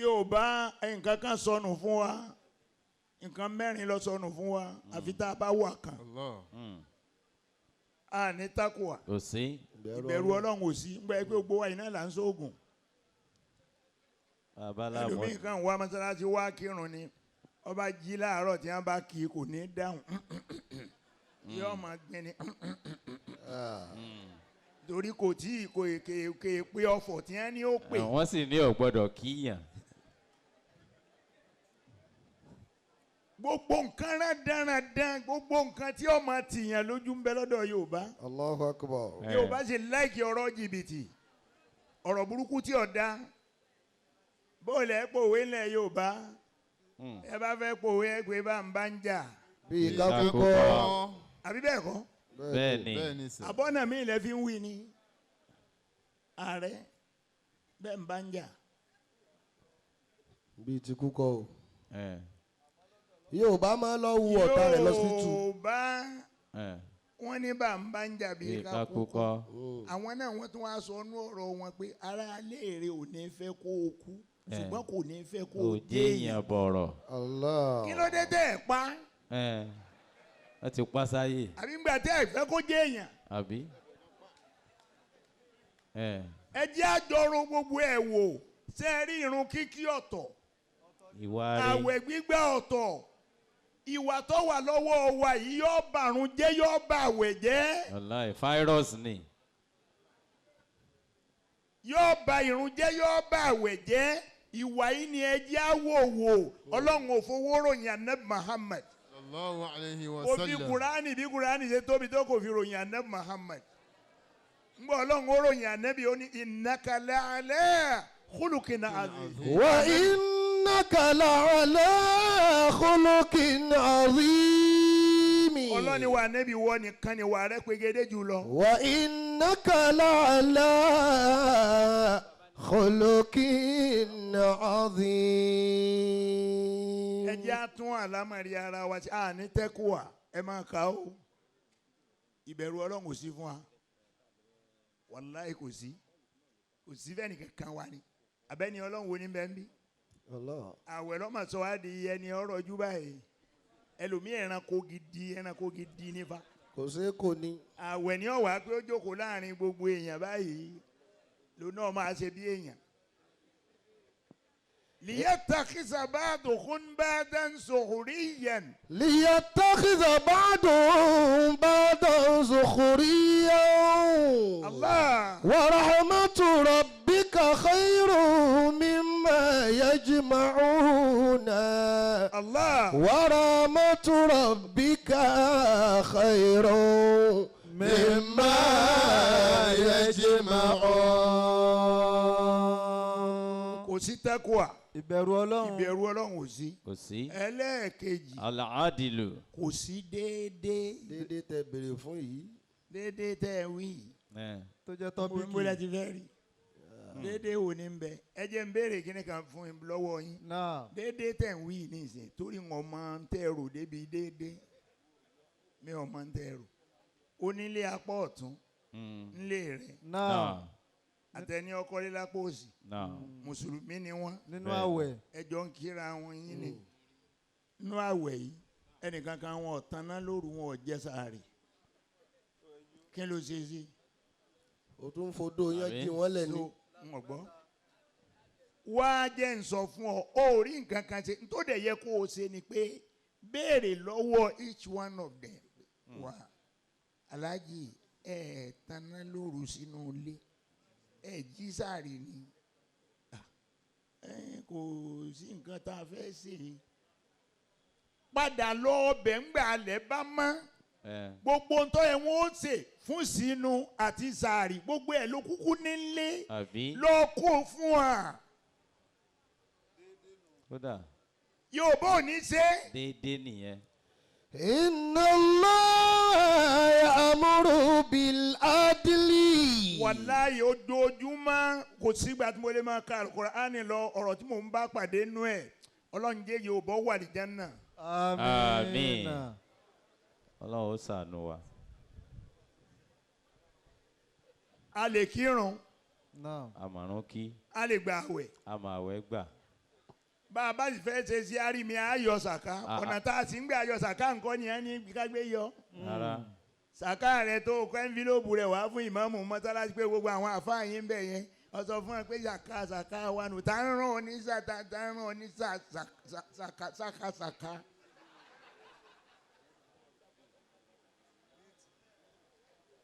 Yorùbá nǹkan kan sọnù fún wa nǹkan mẹ́rin lọ sọnù fún wa àfi tá a bá wà kan. a ní takuwa kò sí. ìbẹ̀rù Ọlọ́run ò sí ngbà pé gbogbo wa iná là ń sóògùn. ẹlòmíì kan wá mọ́sálásí wá kírun ni ọba jí láàárọ̀ tí wọ́n bá kí i kò ní dáhùn yóò máa gbin ni torí kò tí kò pé ọ̀fọ̀ tí wọ́n ní ó pè. wọ́n sì ní ò gbọ́dọ̀ kíyàn. gbogbo nǹkan rádaràdán gbogbo nǹkan tí ó máa tìyàn lójú ń bẹ lọ́dọ̀ Yorùbá. Allahu Akbar. Yorùbá sì láìkì ọ̀rọ̀ jìbìtì ọ̀rọ̀ burúkú tí ò dá bóòlù ẹ̀ pòwe ńlẹ̀ Yorùbá ẹ bá fẹ́ pòwe ẹ pé bá ń jà. bí kakúkọ. àbí bẹ́ẹ̀ kọ́. bẹ́ẹ̀ni àbọ̀nà mi ilẹ̀ fi ń wí ni ààrẹ bẹ́ẹ̀ ń bá ń jà. bíi ti kú kọ́ o. Yorùbá máa lọ wu ọ̀tá rẹ̀ lọ́sítù. Yorùbá wọ́n ní bá ń bá ń jà bíi kákú kọ́. Àwọn náà wọ́n tún wá sọ ọ́nú ọ̀rọ̀ wọn pé ara léèrè ò ní fẹ́ kó o kú ṣùgbọ́n kò ní fẹ́ kó o jẹ́ èèyàn bọ̀rọ̀. Kí ló dé tẹ́ ẹ̀ pa? Ẹ ti pa sáyé. Àbí ń gbà tẹ́ ẹ̀ fẹ́ kó jẹ́ èèyàn. Àbí. Ẹ jẹ́ àjọrò gbogbo ẹ̀ wò ṣé ẹ rí irun kíkí ọ̀tọ̀ àwẹ̀ gbígbà ọ̀tọ̀ ìwà tó wà lọ́wọ́ wa yìí yóò bàrún jẹ́ yóò bà àwẹ̀ jẹ́. Wàláhì fáírọ́ọ̀sì ni. Yóò bà irun jẹ́ yóò bà àwẹ̀ jẹ́ ìwà yìí ni ẹ jẹ́ àwòwò Ọlọ́run ò fowó ròyìn Ànábì Muhammad. Sallallahu alayhi wa kò sallam. fi Kùránì bí Kùránì ṣe tóbi tó kò fi ròyìn Ànábì Muhammad. Ngbọ́ Ọlọ́run ó ròyìn Ànábì ó ní innaka la'ala khuluqin azim. Wa innaka la'ala khuluqin azim. Ọlọ́ni wa Ànábì wọ nìkan ni wà rẹ̀ pegedé jùlọ. Wa innaka la'ala khuluqin azim. Ẹ jẹ́ àtún àlámọ̀rí ara wa tí a ní tẹ́kùwà ẹ máa kà ó. Ìbẹ̀rù Ọlọ́run kò sí fún wa. Wàláhì kò sí fẹ́ni kankan wa ni abẹ́ni Ọlọ́run wo ni bẹ́ẹ̀ ń bí. Àwẹ̀ lọ́mọ sọ wá di ẹni ọ̀rọ̀ ojú báyìí ẹlòmíì ẹranko gidi nífa. Kò sí kò ní. Àwẹ̀ ni ọ̀wá pé ó jókòó láàrin gbogbo èèyàn báyìí ló náà máa ṣe bí èèyàn. ليتخذ بعضكم بعضا سخريا ليتخذ بعضهم بعضا سخريا الله ورحمة ربك خير مما يجمعون الله ورحمة ربك خير مما يجمعون. kò sí taqwa. ìbẹ̀rù Ọlọ́run. ìbẹ̀rù Ọlọ́run ò sí. kò sí. ẹlẹ́ẹ̀kejì. al-adilu. kò sí déédéé. déédéé tẹ béèrè fún yìí. déédéé tẹ wí. tó jẹ́ tọ́pìkì. mo lè ti fẹ́ rí. déédéé wo ni ń bẹ ẹ jẹ́ ń béèrè kíní kan fún yín lọ́wọ́ yín. déédéé tẹ̀ ń wí ní ìsìn torí wọn máa ń tẹ̀ rò débi déédéé mi ò máa ń tẹ̀ rò. onílé apá ọ̀tún ńlé rẹ̀. àtẹni ọkọ lílápò òsì mùsùlùmí ni wọn nínú àwẹ̀ ẹjọ ń kíra wọn yín ni nínú àwẹ̀ yìí ẹnìkankan wọn ọ̀tánná lóru wọn ò jẹ sàárì kí ló ṣe sí. o tún fodó yan jí wọn lẹ ní. n ò gbọ́ wá jẹ́ ń sọ fún ọ ó rí nǹkan kan ṣe tó dẹ̀ yẹ kó o ṣe ni pé béèrè lọ́wọ́ each one of them wà aláàjì tanná lóru sínú ilé jí sàárì ni kò sí nǹkan tá a fẹ́ ṣe padà lọ ọbẹ̀ ńgbà alẹ́ bá mọ́ gbogbo ntọ́ yẹn wọ́n ṣe fún sínú àti sàárì gbogbo ẹ̀ ló kúkú nílé lọ kó fún wa yóò bó ní ṣe. déédéé nìyẹn. Inna Allah ya'muru bil adli. Wàláyé ojoojúmọ́ kò sígbà tí mo lè máa ka Al-Qur'ani lọ ọ̀rọ̀ tí mò ń bá pàdé nú ẹ̀ Ọlọ́run jẹ́ yóò bọ́ wà ní Jánnà. Àmín. Ọlọ́run ó ṣàánú wa. A lè kírun. Àmọ̀ràn kí. A lè gba àwẹ̀. Àmọ̀ àwẹ̀ gbà. Bá a bá sì fẹ́ ṣe sí àrími ayọ̀ sàká ọ̀nà tá a sì ń gbé ayọ̀ sàká nǹkan ni ẹni kágbé yọ. Sàká rẹ̀ tó kọ́ ẹ́ńfílóòbù rẹ̀ wá fún ìmáàmù mọ́sálásí pé gbogbo àwọn àfáà yín bẹ̀ yẹn ó sọ fún ẹ pé sàká wa nù tá ń rán ọ ní sàká.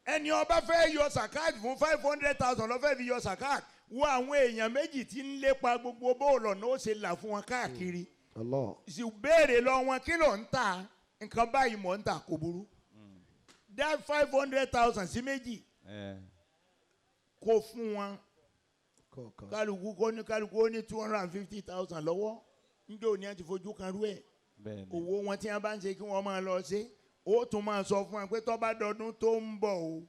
Ẹni ó bá fẹ́ yọ sàkáàtì fún 500,000 ló fẹ́ fi yọ sàkáàtì wo àwọn èèyàn méjì tí ń lépa gbogbo bóòlù ọ̀nà ó ṣe là fún wọn káàkiri sì béèrè lọ wọn kí ló ń ta nǹkan báyìí mọ̀ ń ta kò burú dá 500,000 sí méjì kó fún wọn kálukú ó ní 250,000 lọ́wọ́ níjó ni wọ́n ti fojú kan rú ẹ̀ owó wọn tí wọ́n bá ń ṣe kí wọ́n máa lọ ṣe ó tún máa sọ fún ẹ pé tó bá dọdún tó ń bọ̀ o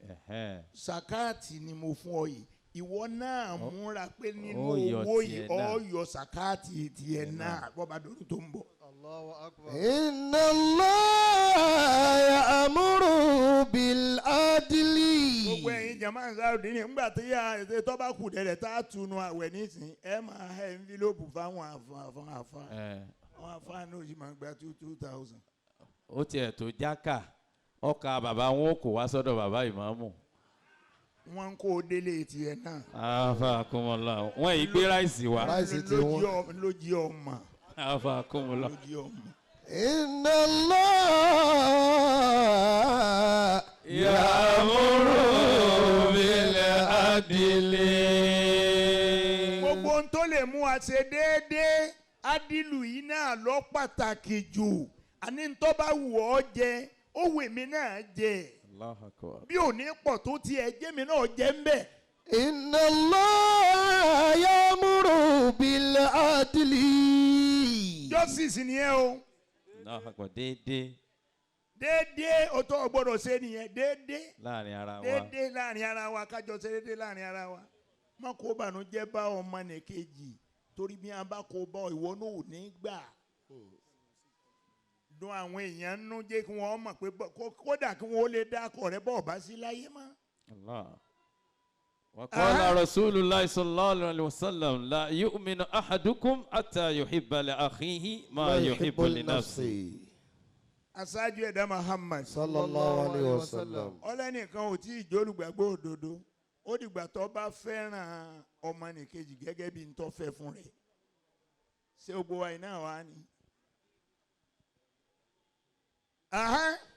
sàkáàtì ni mo fún ọ yìí ìwọ náà múra pé nínú owó yìí ọ yọ sàkáàtì tiẹ̀ náà bó bá dọdún tó ń bọ̀. Inna Allah ya'muru bil adli. Gbogbo ẹ̀yin jama Ansarudeen nígbà tí yà ètò tó bá kù dẹ̀dẹ̀ tá a tunu àwẹ̀ nísìn ẹ máa ẹ envelope fáwọn àfa àwọn àfa náà yìí máa gba 2,000. ó tiẹ̀ tó jákà ọkà bàbá wọn kò wá sọ́dọ̀ bàbá ìmáàmù. wọ́n ń kó o délé tiẹ̀ náà. àfa kúmọ̀lá wọ́n yìí gbé ráìsì wá. ráìsì tí wọ́n lójí ọmọ. àfa kúmọ̀lá. lójí ọmọ. Inna Allah ya'muru bil adli. gbogbo ohun tó lè mú a ṣe déédéé adilu yìí náà lọ pàtàkì jù àní tó bá wù ọ́ jẹ ó wù mí náà jẹ bí ò ní pọ̀ tó tiẹ̀ jẹ́ mi náà jẹ́ ń bẹ̀. Inna Allah ya'muru bil adli. justice ni ẹ o. déédéé. déédéé o tó o gbọ́dọ̀ ṣe nìyẹn déédéé. láàrin ara wa. déédéé láàrin ara wa kájọ ṣe déédéé láàrin ara wa. má kó bànújẹ́ bá ọmọ nìkejì torí bí a bá kó bá ìwọ náà ò ní gbà. dùn àwọn èèyàn nú jẹ́ kí wọ́n mọ̀ pé kódà kí wọ́n lè dákọ̀ rẹ bọ́ ọ̀bá sí láyé mọ́. Allah. wa qala Rasulullah sallallahu alaihi wasallam la yu'minu ahadukum hatta yuhibba li akhihi ma yuhibbu li nafsihi. aṣáájú ẹ̀dá Muhammad sallallahu alaihi wasallam. ọlẹ́nìkan ò tí ì jólùgbàgbọ́ òdodo ó dìgbà tó bá fẹ́ràn ọmọ nìkejì gẹ́gẹ́ bí n tó fẹ́ fún rẹ̀ ṣé gbogbo wa iná wa ni.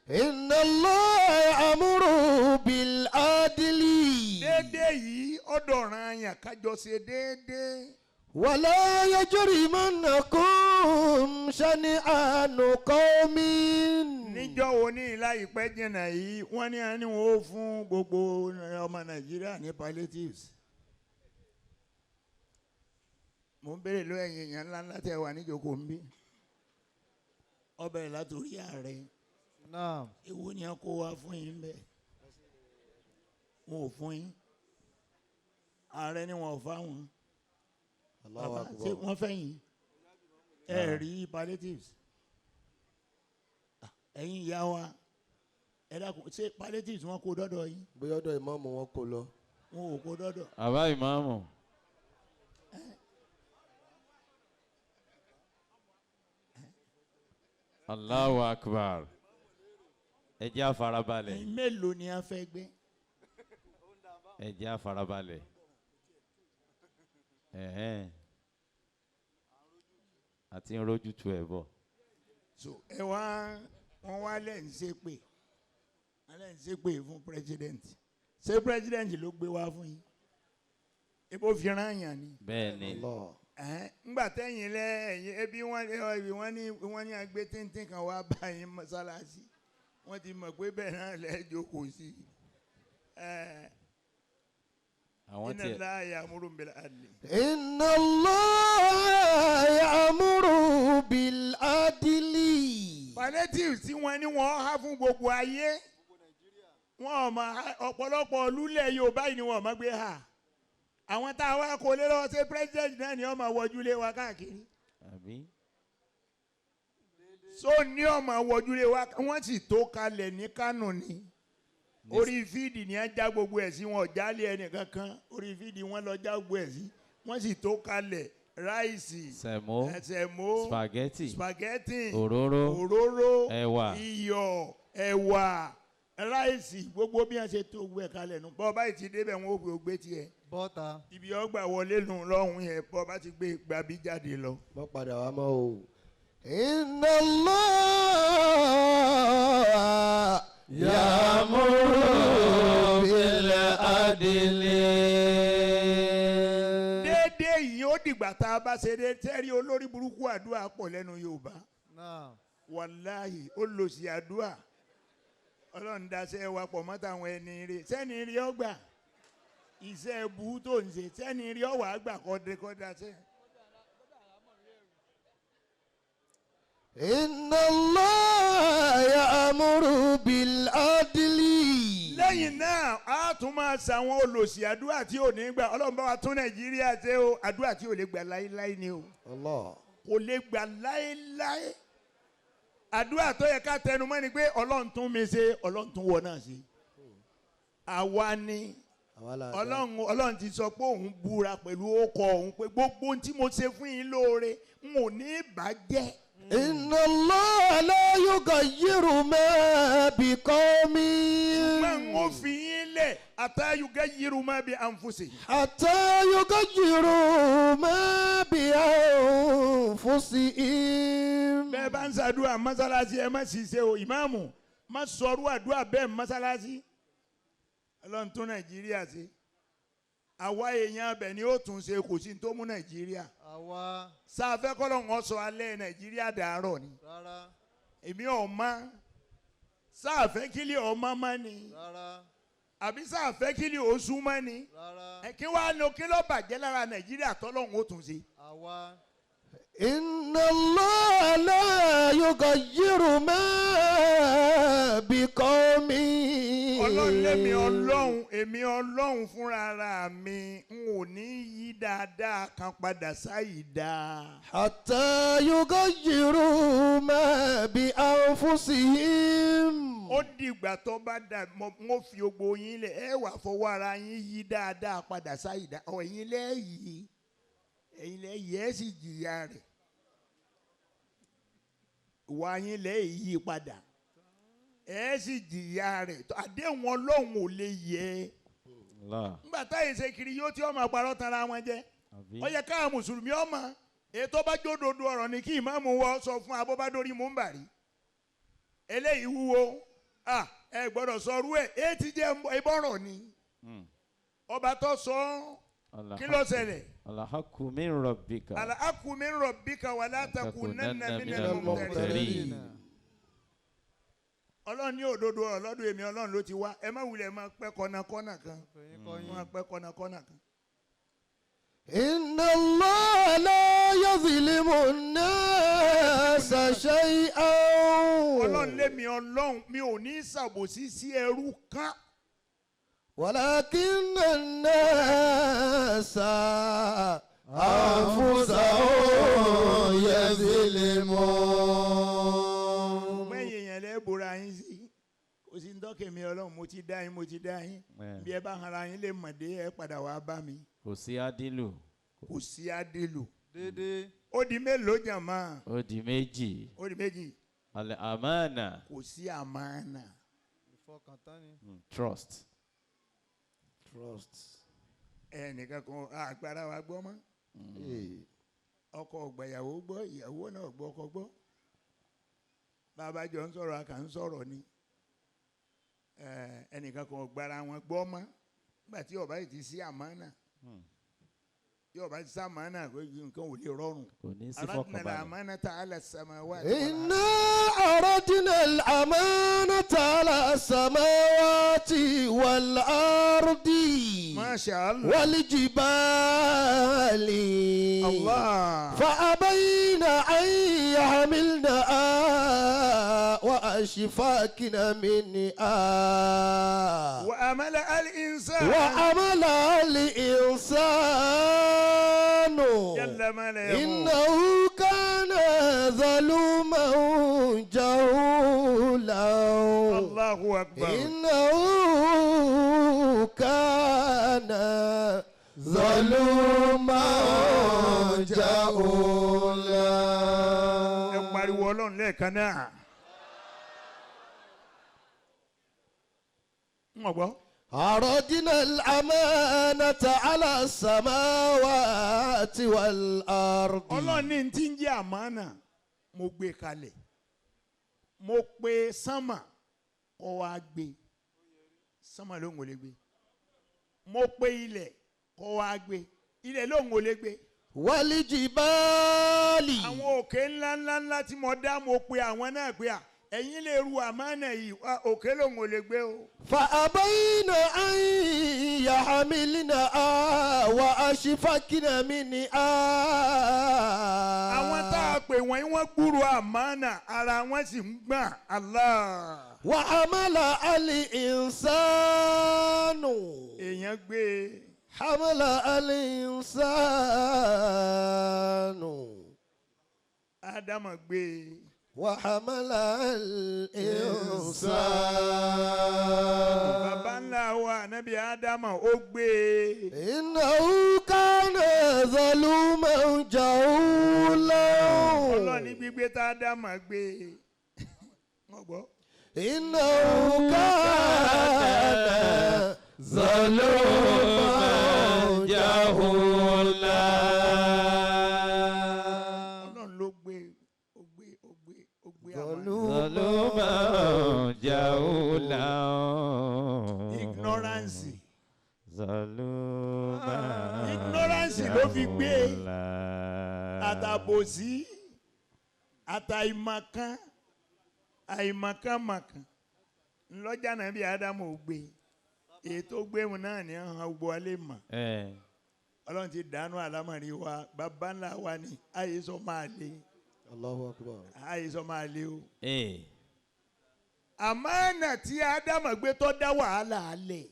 Inna Allah ya'muru bil adli. déédéé yìí ọ̀dọ̀ràn àyàn kájọ ṣe déédéé. Wala yajrimannakum shan'anu qawmin. níjọ́ wo ní láìpẹ́ jìnnà yìí wọ́n ní àní wọn ó fún gbogbo ọmọ Nàìjíríà ní palliatives. mo ń béèrè lóyè èèyàn ńláńlá tẹ́ wà níjókòó ń bí ọbẹ̀ látòrí ààrẹ. èwo ni a kó wa fún yín bẹ́ẹ̀ wọn ò fún yín ààrẹ ni wọn ò fáwọn ṣé wọ́n fẹ́ yín ẹ rí palliatives ẹ̀yin ìyá wa ẹ dákun ṣé palliatives wọn kó dọ́dọ̀ yín. bóyá ọ̀dọ̀ ìmáàmù wọn kò lọ. wọn ò kó dọ́dọ̀. àbá ìmáàmù. Allahu akbar. ẹ jẹ́ àfarabalẹ̀. ẹ̀yin mélòó ni a fẹ́ gbé. ẹ jẹ́ àfarabalẹ̀. àti ń rojú tu ẹ̀ bọ̀. so ẹ wá wọn wá lẹ́yìn ṣépè lẹ́yìn ṣépè fún president ṣé president ló gbé wá fún yín ibo fi rán yàn ni. bẹ́ẹ̀ni. ngbà tẹ́yìn lẹ́yìn ebi wọ́n ní agbé tíntín kan wá bá yín mọ́sálásí wọ́n ti mọ̀ pé bẹ́ẹ̀ náà lẹ́ jókòó sí àwọn inna Allaha ya'muru bil adli. Inna Allah ya'muru bil adli. palliatives tí wọ́n ní wọ́n há fún gbogbo ayé wọ́n ọ̀pọ̀lọpọ̀ olúlẹ̀ Yorùbá yìí ni wọ́n mọ̀ gbé hà àwọn tá a wá kó lé lọ́wọ́ ṣe president náà ni ọmọ wọjúlé wa káàkiri. àbí. so ní ọmọ wọjúlé wa wọ́n sì tó kalẹ̀ ní Kánò ni orí fídì ni a já gbogbo ẹ̀ sí wọn jálé ẹnì kankan orí fídì wọn lọ já gbogbo ẹ̀ sí wọ́n sì tó kalẹ̀ ráìsì sẹ̀mó spaghetti òróró iyọ̀ ẹ̀wà ráìsì gbogbo bí wọ́n ṣe tó gbogbo ẹ̀ kalẹ̀ nù bọ́ọ̀ báyìí ti débẹ̀ wọn ò fi ògbé tiẹ̀ bọ́ta ibi ọgbà wọlé nù lọ́hùn yẹn bọ́ọ̀ bá ti gbé gbàbí jáde lọ. wọ́n padà wá mọ́ o. Inna Allah ya'muru bil adli. déédéé yìí ó dìgbà tá a bá ṣe dé tẹ́rí olórí burúkú àdúrà pọ̀ lẹ́nu Yorùbá wàláhì ó lò sí àdúrà Ọlọ́run dáṣẹ́ wa pọ̀ mọ́ta àwọn ẹni rẹ̀ sẹ́ni rí ọgbà iṣẹ́ ẹbú tó ń ṣe sẹ́ni rí ọwà àgbà kọ́ dáṣẹ́. Inna Allah ya'muru tún máa ṣàwọn olòṣì àdúrà tí ò ní gbà ọlọ́run bá wa tún nàìjíríà ṣe o àdúrà tí ò lè gbà láéláé ni o kò lè gbà láéláé àdúrà tó yẹ ká tẹnu mọ́ ni pé ọlọ́run tún mi ṣe ọlọ́run tún wọ náà ṣe àwa ni ọlọ́run ti sọ pé òun búra pẹ̀lú ọkọ òun pé gbogbo ohun tí mo ṣe fún yín lóore n ò ní bàjẹ́. Inna Allah la yughayyiru ma bi qawmin. Máa ń ó fi yín lẹ̀ hatta yughayyiru ma bi anfusihim. Hatta yughayyiru ma bi anfusihim. Bẹ́ẹ̀ bá ń ṣàdúrà mọ́sálásí ẹ má sì ṣe o ìmáàmù má sọ̀rọ̀ àdúrà bẹ́ẹ̀ mọ́sálásí. Ọlọ́run tún Nàìjíríà ṣe. Àwa èèyàn abẹ ni ó tún ṣe kò sí tó mú Nàìjíríà. Àwa. Sáfẹ́ kọ́lọ̀ ń sọ alẹ́ Nàìjíríà dàárọ̀ ni. Rárá. Èmi ọ̀ma. Sáfẹ́ kílì ọ̀ma má ni. Rárá. Àbí sáfẹ́ kílì oṣù má ni. Rárá. Kí wàá lo kí ló bàjẹ́ lára Nàìjíríà tọ́lọ́run ó tún ṣe. Àwa. Inna Allah la yughayyiru ma bi qawmin. Ọlọ́run lẹ́mi ọlọ́run èmi ọlọ́run fúnra ara mi n ò ní yí dáadáa kan padà sáyì dáa. Hatta yughayyiru ma bi anfusihim. Ó dìgbà tó bá dà mo fi gbogbo yín lẹ̀ ẹ wà fọwọ́ ara yín yí dáadáa padà sáyì dáa ẹ̀yin lẹ́yìn ẹ̀ sì jìyà rẹ̀ ìwà yín lẹ́yìn yí padà ẹ̀ sì jìyà rẹ̀ àdéhùn ọlọ́run ò lè yẹ nígbà táyì ṣe kiri yóò tí ọmọ àparọ́ tanra wọn jẹ ó yẹ káà mùsùlùmí ọmọ ètò bá jódodo ọ̀rọ̀ ni kí ìmáàmù wọ sọ fún abọ́bádórí múmbàrí eléyìí wúwo ẹ gbọ́dọ̀ sọrú ẹ ti jẹ́ ìbọ̀rọ̀ ni ọba tó sọ kí ló ṣẹlẹ̀. Al-haqqu min rabbika. Al-haqqu min rabbika wa la takunanna minal mumtarin. Ọlọ́run ní òdodo ọ̀rọ̀ lọ́dọ̀ èmi ọlọ́run ló ti wá ẹ má wulẹ̀ máa pẹ́ kọ́nàkọ́nà kan máa pẹ́ kọ́nàkọ́nà kan. Inna Allah la yazlimu an-nasa shay'an. Ọlọ́run lémi ọlọ́run mi ò ní ṣàbòsí sí ẹrú kan. ولكن الناس أنفسهم يظلمون. Mẹ́yìn yẹn lẹ́ bora yín sí kò sí ń dọ́kẹ́ mi ọlọ́run mo ti dá yín bí ẹ bá hanra yín lè mọ̀ dé ẹ padà wá bá mi. Kò sí adílù. Kò sí adílù. Dédé. Ó di mélòó jàmá? Ó di méjì. Al-amana. Kò sí àmánà. Ìfọkàntán ni. Trust. Ẹnìkan kan agbára wa gbọ́ mọ́ ọkọ ọgbà ìyàwó gbọ́ ìyàwó náà gbọ́ ọkọ gbọ́ bàbá jọ ń sọ̀rọ̀ àkà ń sọ̀rọ̀ ni ẹnìkan kan ọgbàrá wọn gbọ́ mọ́ nígbà tí ọba yìí ti sí àmánà tí ọba ti sí àmánà nǹkan ò lè rọrùn. aradna al-amanata ala samawati. Inna aradna al-amanata ala samawati wal ardi. Masha Allah. Wal jibali. Allah. Fa abayna an yahmilnaha wa ashfaqna minha. Wa amala al-insan. إنه كان ظلوما جهولا. الله أكبر. إنه كان ظلوما جهولا. ẹ pariwo Ọlọ́run lẹ́ẹ̀kan náà. Mo gbọ́. عرضنا الأمانة على السماوات والأرض. Ọlọ́run ní tí ń jẹ́ àmánà mo gbé kalẹ̀ mo pe sánmà kó wá gbé sánmà ló ń wọlé gbé mo pe ilẹ̀ kó wá gbé ilẹ̀ ló ń wọlé gbé. Wal jibali. Àwọn òkè ńláńlá tí mo dá mo pe àwọn náà pé ẹ̀yin lè ru àmánà yìí òkè lòun ò lè gbé o. فأبين أن يحملنها وأشفقن منها. àwọn tá a pè wọ́n wọ́n gbúrò àmánà ara wọn sì ń gbọ̀n. Allah. وحمل الإنسان. èèyàn gbé e. حمل الإنسان. ádámà gbé e. وحمل الإنسان. bàbá ńlá wa ànábì ádámà ó gbé e. إنه كان ظلوما جهولا. ọlọ́ni gbígbé tá ádámà gbé e. wọ́n gbọ́. إنه كان ظلوما جهولا. ọlọ́run ló gbé ظلوما جهولا. ignorance. ظلوما ignorance ló fi gbé àtàbòsí àtàìmọ̀kan àìmọ̀kànmọ̀kàn ńlọ́jà náà bí ádámù ò gbé èyí tó gbé mu náà ní ọ̀hún gbogbo alẹ́ mọ̀ ọlọ́run ti dànù àlámọ̀rí wa bàbá ńlá wa ni àyè sọ máa lé Allahu Akbar. àyè sọ máa lé o. àmánà tí ádámù gbé tó dá wàhálà alẹ̀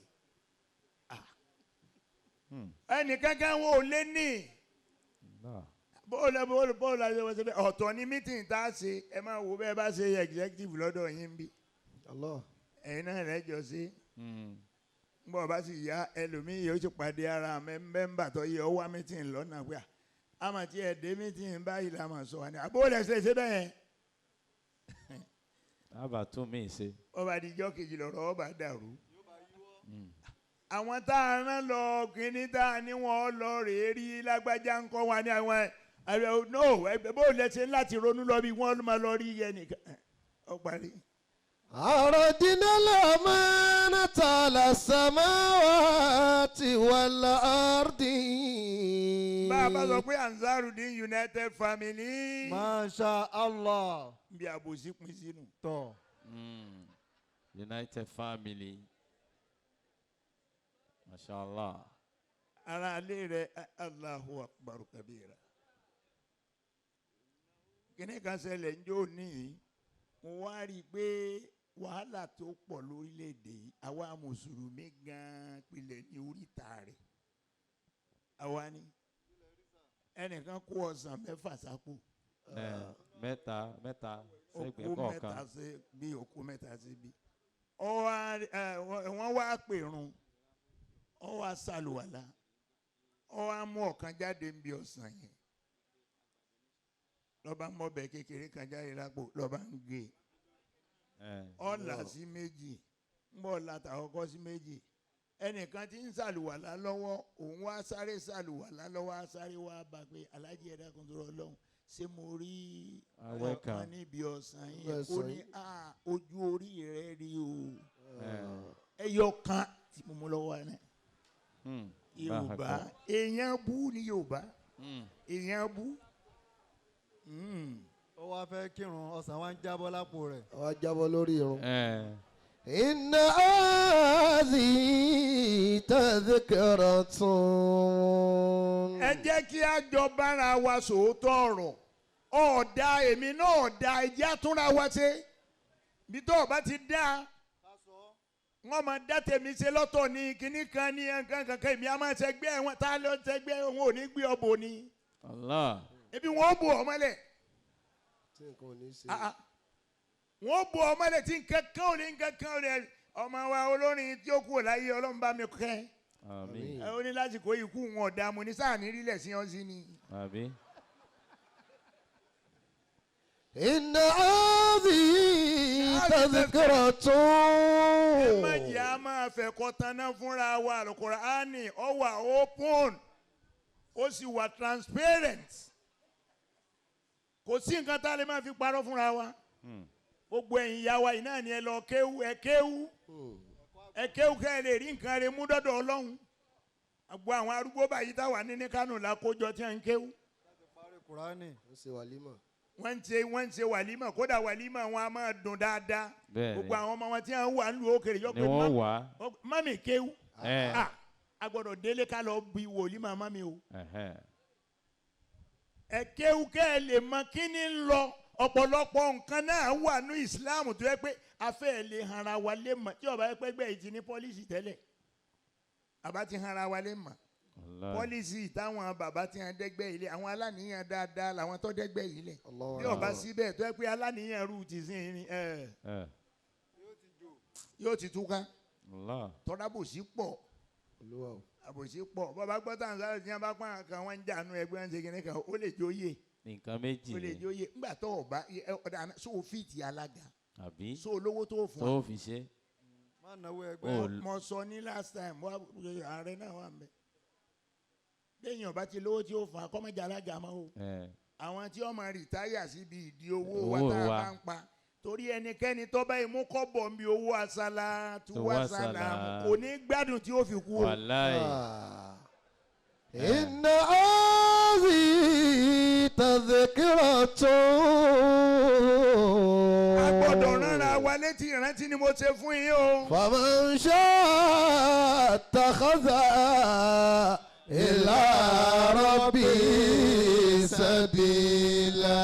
ẹnìkankan wo ò lé ní bóòlù ọ̀tọ̀ ní mítìn tá a ṣe ẹ máa wo bẹ́ẹ̀ bá ṣe executive lọ́dọ̀ yín bí ẹ̀yin náà lẹ́jọ́ sí bọ́ ọ bá sì yá ẹlòmíì yóò ti pàdé ara mẹ́mbà tó yẹ ọ wá mítìn lọ́nà pé àmọ́ tí ẹ dé mítìn báyìí la máa sọ wá ní àbó lẹ́sẹ̀ ṣe bẹ́ẹ̀. àbá tún mí ṣe. ọba àdìjọ́ kejì lọ́rọ̀ ọba dàrú. àwọn tá a rán lọ kínní tá a ní wọn lọ rèé rí lágbájá ń kọ́ wa ní àwọn no bó lẹ́sẹ̀ láti ronú lọ bí wọ́n máa lọ rí yẹn nìkan ọ parí. عرضنا الأمانة على السماوات والأرض. bá a bá sọ pé Ansarudeen United Family. Masha Allah. bí àbòsí pín sínú. tọ́. United Family. Mashallah. ara alẹ́ rẹ̀ Allahu Akbar kabira. kíní kan ṣẹlẹ̀ ń jó níyì mo wá rí i pé wàhálà tó pọ̀ lórílẹ̀‐èdè yìí àwa mùsùlùmí gan-an pilẹ̀ ní oríta rẹ̀ àwa ni ẹnìkan kó ọsàn mẹ́fà sápò. mẹ́ta sẹ́gbẹ̀ẹ́ okú kọ̀ọ̀kan. mẹ́ta sí bí okú mẹ́ta sí bí. wọ́n wá pèrún wọ́n wá sàlùwàlà wọ́n wá mú ọ̀kan jáde ń bí ọsàn yẹn lọ́ba mọ́bẹ̀ kékeré kan jáde lápò lọ́ba ń gé ọ̀là sí méjì ń bọ̀ láta ọkọ sí méjì ẹnìkan tí ń sàlùwàlà lọ́wọ́ òun wá sáré sàlùwàlà lọ́wọ́ á sáré wá bá pé alájí ẹ̀dá kan tó rọ lọ́hùn ṣé mo rí ọkàn níbi ọ̀sán yẹn ó ní ojú orí rẹ̀ rí o ẹyọ kan tí mo mú lọ́wọ́ náà Yorùbá èèyàn bú ní Yorùbá èèyàn bú. ó wá fẹ́ kírun ọ̀sán wa ń jábọ́ lápò rẹ̀. ó wá jábọ́ lórí irun. inna hadhihi tadhkiratun. ẹ jẹ́ kí a jọ bára wa sòótọ́ ọ̀rọ̀ ọ̀dà èmi náà ọ̀dà ẹ̀jẹ̀ àtúnra wa ṣe bí tó o bá ti dá wọ́n máa dá tèmi ṣe lọ́tọ̀ ní kinní kan ní kankan èmi á máa ṣẹgbẹ́ wọn tá a lọ ṣẹgbẹ́ wọn ò ní gbé ọ̀bọ ni. Allah. ebi wọn bò ọmọ lẹ wọn bò ọmọ lẹ tí nkankan ò ní nkankan ò ní ọmọ wa olórin tí ó kú láyé Ọlọ́run bá mi kẹ́ Àmín. ó ní lásìkò ikú wọn ọ̀dà mo ní sáà ní rílẹ̀ sí ọ́n sí ni. Àmín. inna hadhihi tadhkiratun. ẹ má jẹ́ a máa fẹ́ kọ́ taná fúnra wa Al-Qur'ani ó wà open ó sì wà transparent kò sí nǹkan tá a lè máa fi parọ́ fúnra wa gbogbo ẹ̀yin ìyá wa yìí náà ni ẹ lọ kéwú ẹ kéwú kẹ́ ẹ lè rí nǹkan rẹ mú dọ́dọ̀ Ọlọ́run àgbo àwọn arúgbó báyìí táwa ní Kánò la kójọ tí a ń kéwú. Kùránì. ó ṣe wàlímà. wọ́n ń ṣe wàlímà kódà wàlímà wọn a máa dùn dáadáa gbogbo àwọn ọmọ wọn tí wọ́n wà nílùú òkèrè yọ pé mami kéwù a gbọ́dọ̀ délé ká lọ bí wòlímà mami o ẹ kéwù kẹ́ ẹ lè mọ kí ni ń lọ ọ̀pọ̀lọpọ̀ nǹkan náà wà ní ìsìláàmù tó yẹ pé afẹ́ ẹ̀ lè hanra wa lé mọ̀ tí ọba yẹ pé gbẹ́ ìtì ní pọ́lísì tẹ́lẹ̀ àbá ti hanra wa lé mọ̀ pọ́lísì táwọn bàbá ti hàn dẹ́gbẹ́ ilé àwọn aláníyàn dáadáa làwọn tó dẹ́gbẹ́ yìí lẹ̀ bí ọba síbẹ̀ tó yẹ pé aláníyàn rú ti sìn ní yóò ti túká tọ́lá àbòsí pọ̀ àbòsí pọ̀ bọ́ba gbọ́ táwọn sáré tí wọ́n bá pọ́n kan wọ́n ń jànú ẹgbẹ́ wọn ṣe kìnnì kan ó lè jóye nǹkan méjì ó lè jóye ńgbà tó ọba ọ̀dà sóò fìtì alága àbí sóò lówó tó fún tó fi ṣe. má náwó ẹgbẹ́ mo sọ ní last time ààrẹ náà wà mẹ́ lẹ́yìn ọba ti lówó tí ó fún akọ́mọ́jà alága máa o àwọn tí wọ́n máa rìtáyà síbi ìdí owó wa tá a bá ń pa torí ẹnikẹ́ni tó bá imú kọ́ bọ̀ ń bi owó asálà tuwásálà kò ní gbádùn tí ó fi kú o. wàláì. inna azi tadhkiratun. a gbọ́dọ̀ rárá wa létí ìrántí ni mo ṣe fún yín o. faman sha'a ittakhadha ila rabbi sabila.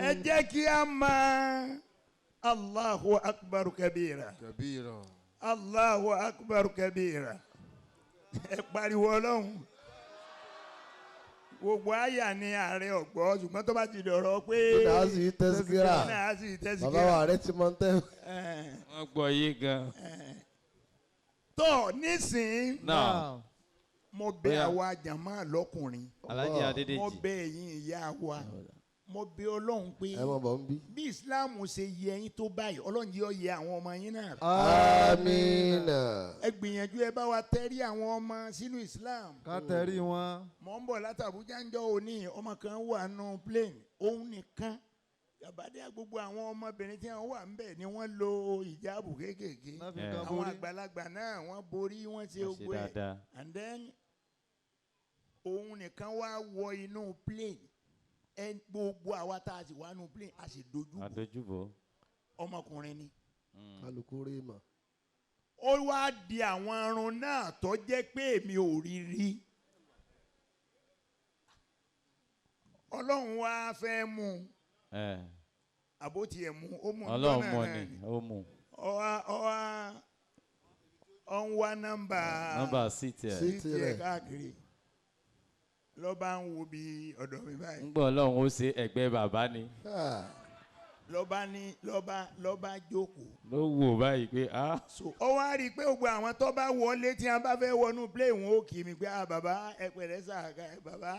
ẹ jẹ́ kí a máa Allahu akbar kabira. Allahu akbar kabira. ẹ pariwo Ọlọ́run gbogbo àyà ni ààrẹ ọ̀gbọ́ ṣùgbọ́n tó bá ti dọ̀rọ̀ pé náà sì tẹ́síkírà bàbá wa rẹ ti mọ tẹ́. wọ́n gbọ́ yé gan. tó nísìnyí náà mo bẹ̀ àwa jàmá lọ́kùnrin Alhaji Adédèjì mo bẹ̀ ẹ̀yin ìyá wa mo bẹ̀ Ọlọ́run pé ẹ mọ̀ bọ̀ ń bí. bí Islam ṣe yẹ yín tó báyìí Ọlọ́run yóò yẹ àwọn ọmọ yín náà. amiina. ẹ gbìyànjú ẹ bá wa tẹ́rí àwọn ọmọ sínú Islam. ká tẹ̀rí wọn. mọ̀ ń bọ̀ láti Àbújá ń jọ òní ọmọ kan wà nù plane òun nìkan gàbádé gbogbo àwọn ọmọbìnrin tí wọ́n wà ń bẹ̀ ni wọ́n lo ìjáàbù kéékèèké àwọn àgbàlagbà náà wọ́n borí wọ́n ṣe ogbó ẹ̀ and then òun nìkan wá wọ inú plane gbogbo àwa tá a sì wà nù plane a sì dojúbò ọmọkùnrin ni. kálukú rí mà. ó wá di àwọn arun náà tó jẹ́ pé èmi ò rí rí. Ọlọ́run wá fẹ́ mú àbótí ẹ̀ mú ó mú Ọlọ́run mọ̀ ni ó mú. ọ ń wá nọ́mbà síìtì ẹ̀ káàkiri ló bá ń wo bí ọ̀dọ̀ mi báyìí. ń gbọ́ Ọlọ́run ó ṣe ẹ̀gbẹ́ bàbá ni. ló bá jókòó. ló wò báyìí pé so ó wá rí i pé gbogbo àwọn tó bá wọlé tí wọn bá fẹ́ wọnú play wọn ó kì í mi pé bàbá ẹ pẹ̀lẹ́ sàkà bàbá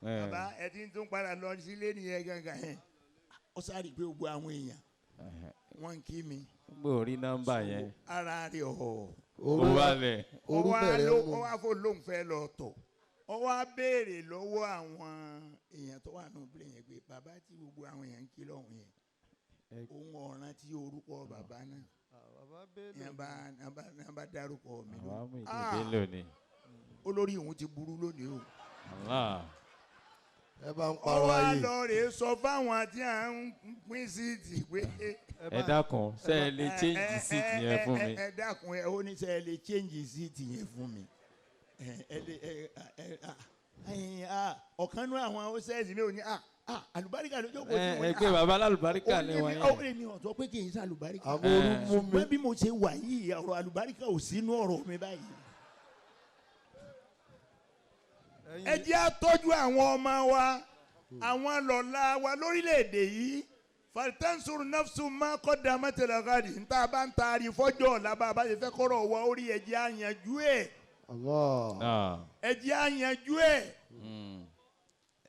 bàbá ẹ ti ń tún padà lọ sílé nìyẹn gangan yẹn ó sáré pé gbogbo àwọn èèyàn wọ́n ń kí mi. gbọ́ orí nọ́mbà yẹn. ara rẹ̀ ó wálẹ̀. ó wá fò lóun fẹ́ lọ tọ̀ ó wá béèrè lọ́wọ́ àwọn èèyàn tó wà nù play yẹn pé bàbá tí gbogbo àwọn èèyàn ń kí lọ́hùn yẹn òun ọ̀ràn tí orúkọ bàbá náà yẹn bá dárúkọ mi lónìí olórí òun ti burú lónìí o. ẹ bá ń parọ́ ayé. ọwọ́ lọ rè sọ fáwọn tí à ń pín síìtì pé. ẹ dákun ṣé ẹ lè change síìtì yẹn fún mi. ẹ dákun ẹ ó ní ṣé ẹ lè change síìtì yẹn fún mi. ọ̀kan nú àwọn ọ̀sẹ̀ẹ̀sì mi ò ní àlùbáríkà ló jókòó tí wọ́n ní. ẹ pé baba alálùbáríkà ni wọ́n yẹn. ó lè ní ọ̀tọ̀ pé kì í ṣe àlùbáríkà. àwọn orúkú mi. bí mo ṣe wà yìí ọ̀rọ̀ àlùbáríkà ò sínú ọ̀rọ̀ mi báyìí. ẹ jẹ́ àtọ́jú àwọn ọmọ wa àwọn lọ́la wa lórílẹ̀‐èdè yìí faltansur nafsu ma qaddamat ligadi níta bá ń taari fọ́jọ́ ọ̀la bá a bá ṣe fẹ́ kọ́rọ̀ wa orí ẹ jẹ́ àyànjú ẹ̀. ẹ jẹ́ àyànjú ẹ̀.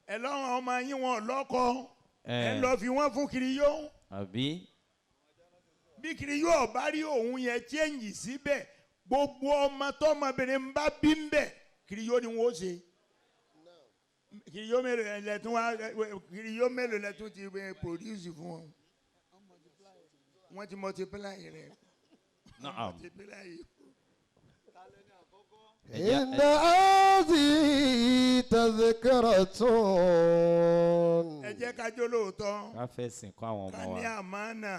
ẹ lọ́wọ́n ọmọ yín wọn lọ́kọ ẹ lọ fi wọ́n fún kiriyó. àbí. bí kiriyó ọba rí òun yẹn chẹ́ǹgì síbẹ̀ gbogbo ọmọ tọmọbìnrin ń bá bí ń bẹ̀ kiriyó ni wọ́n ṣe. kiriyó mélòó lẹ́tún ti produce fún wọn. wọ́n ti multiply rẹ̀. inna azi تذكرة. ẹ jẹ́ ká jó lóòótọ́. ká fẹ̀sìn kọ́ àwọn ọmọ wa. ká ní àmánà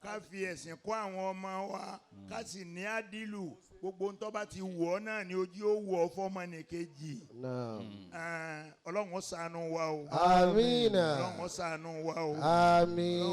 ká fi ẹ̀sìn kọ́ àwọn ọmọ wa ká sì ní àdìlù gbogbo ntọ́ bá ti wọ̀ ọ́ náà ni ojú ó wọ̀ ọ́ fọ́mọnìkejì. Ọlọ́run ó ṣàánú wa o. Àmín. Ọlọ́run ó ṣàánú wa o. Àmín.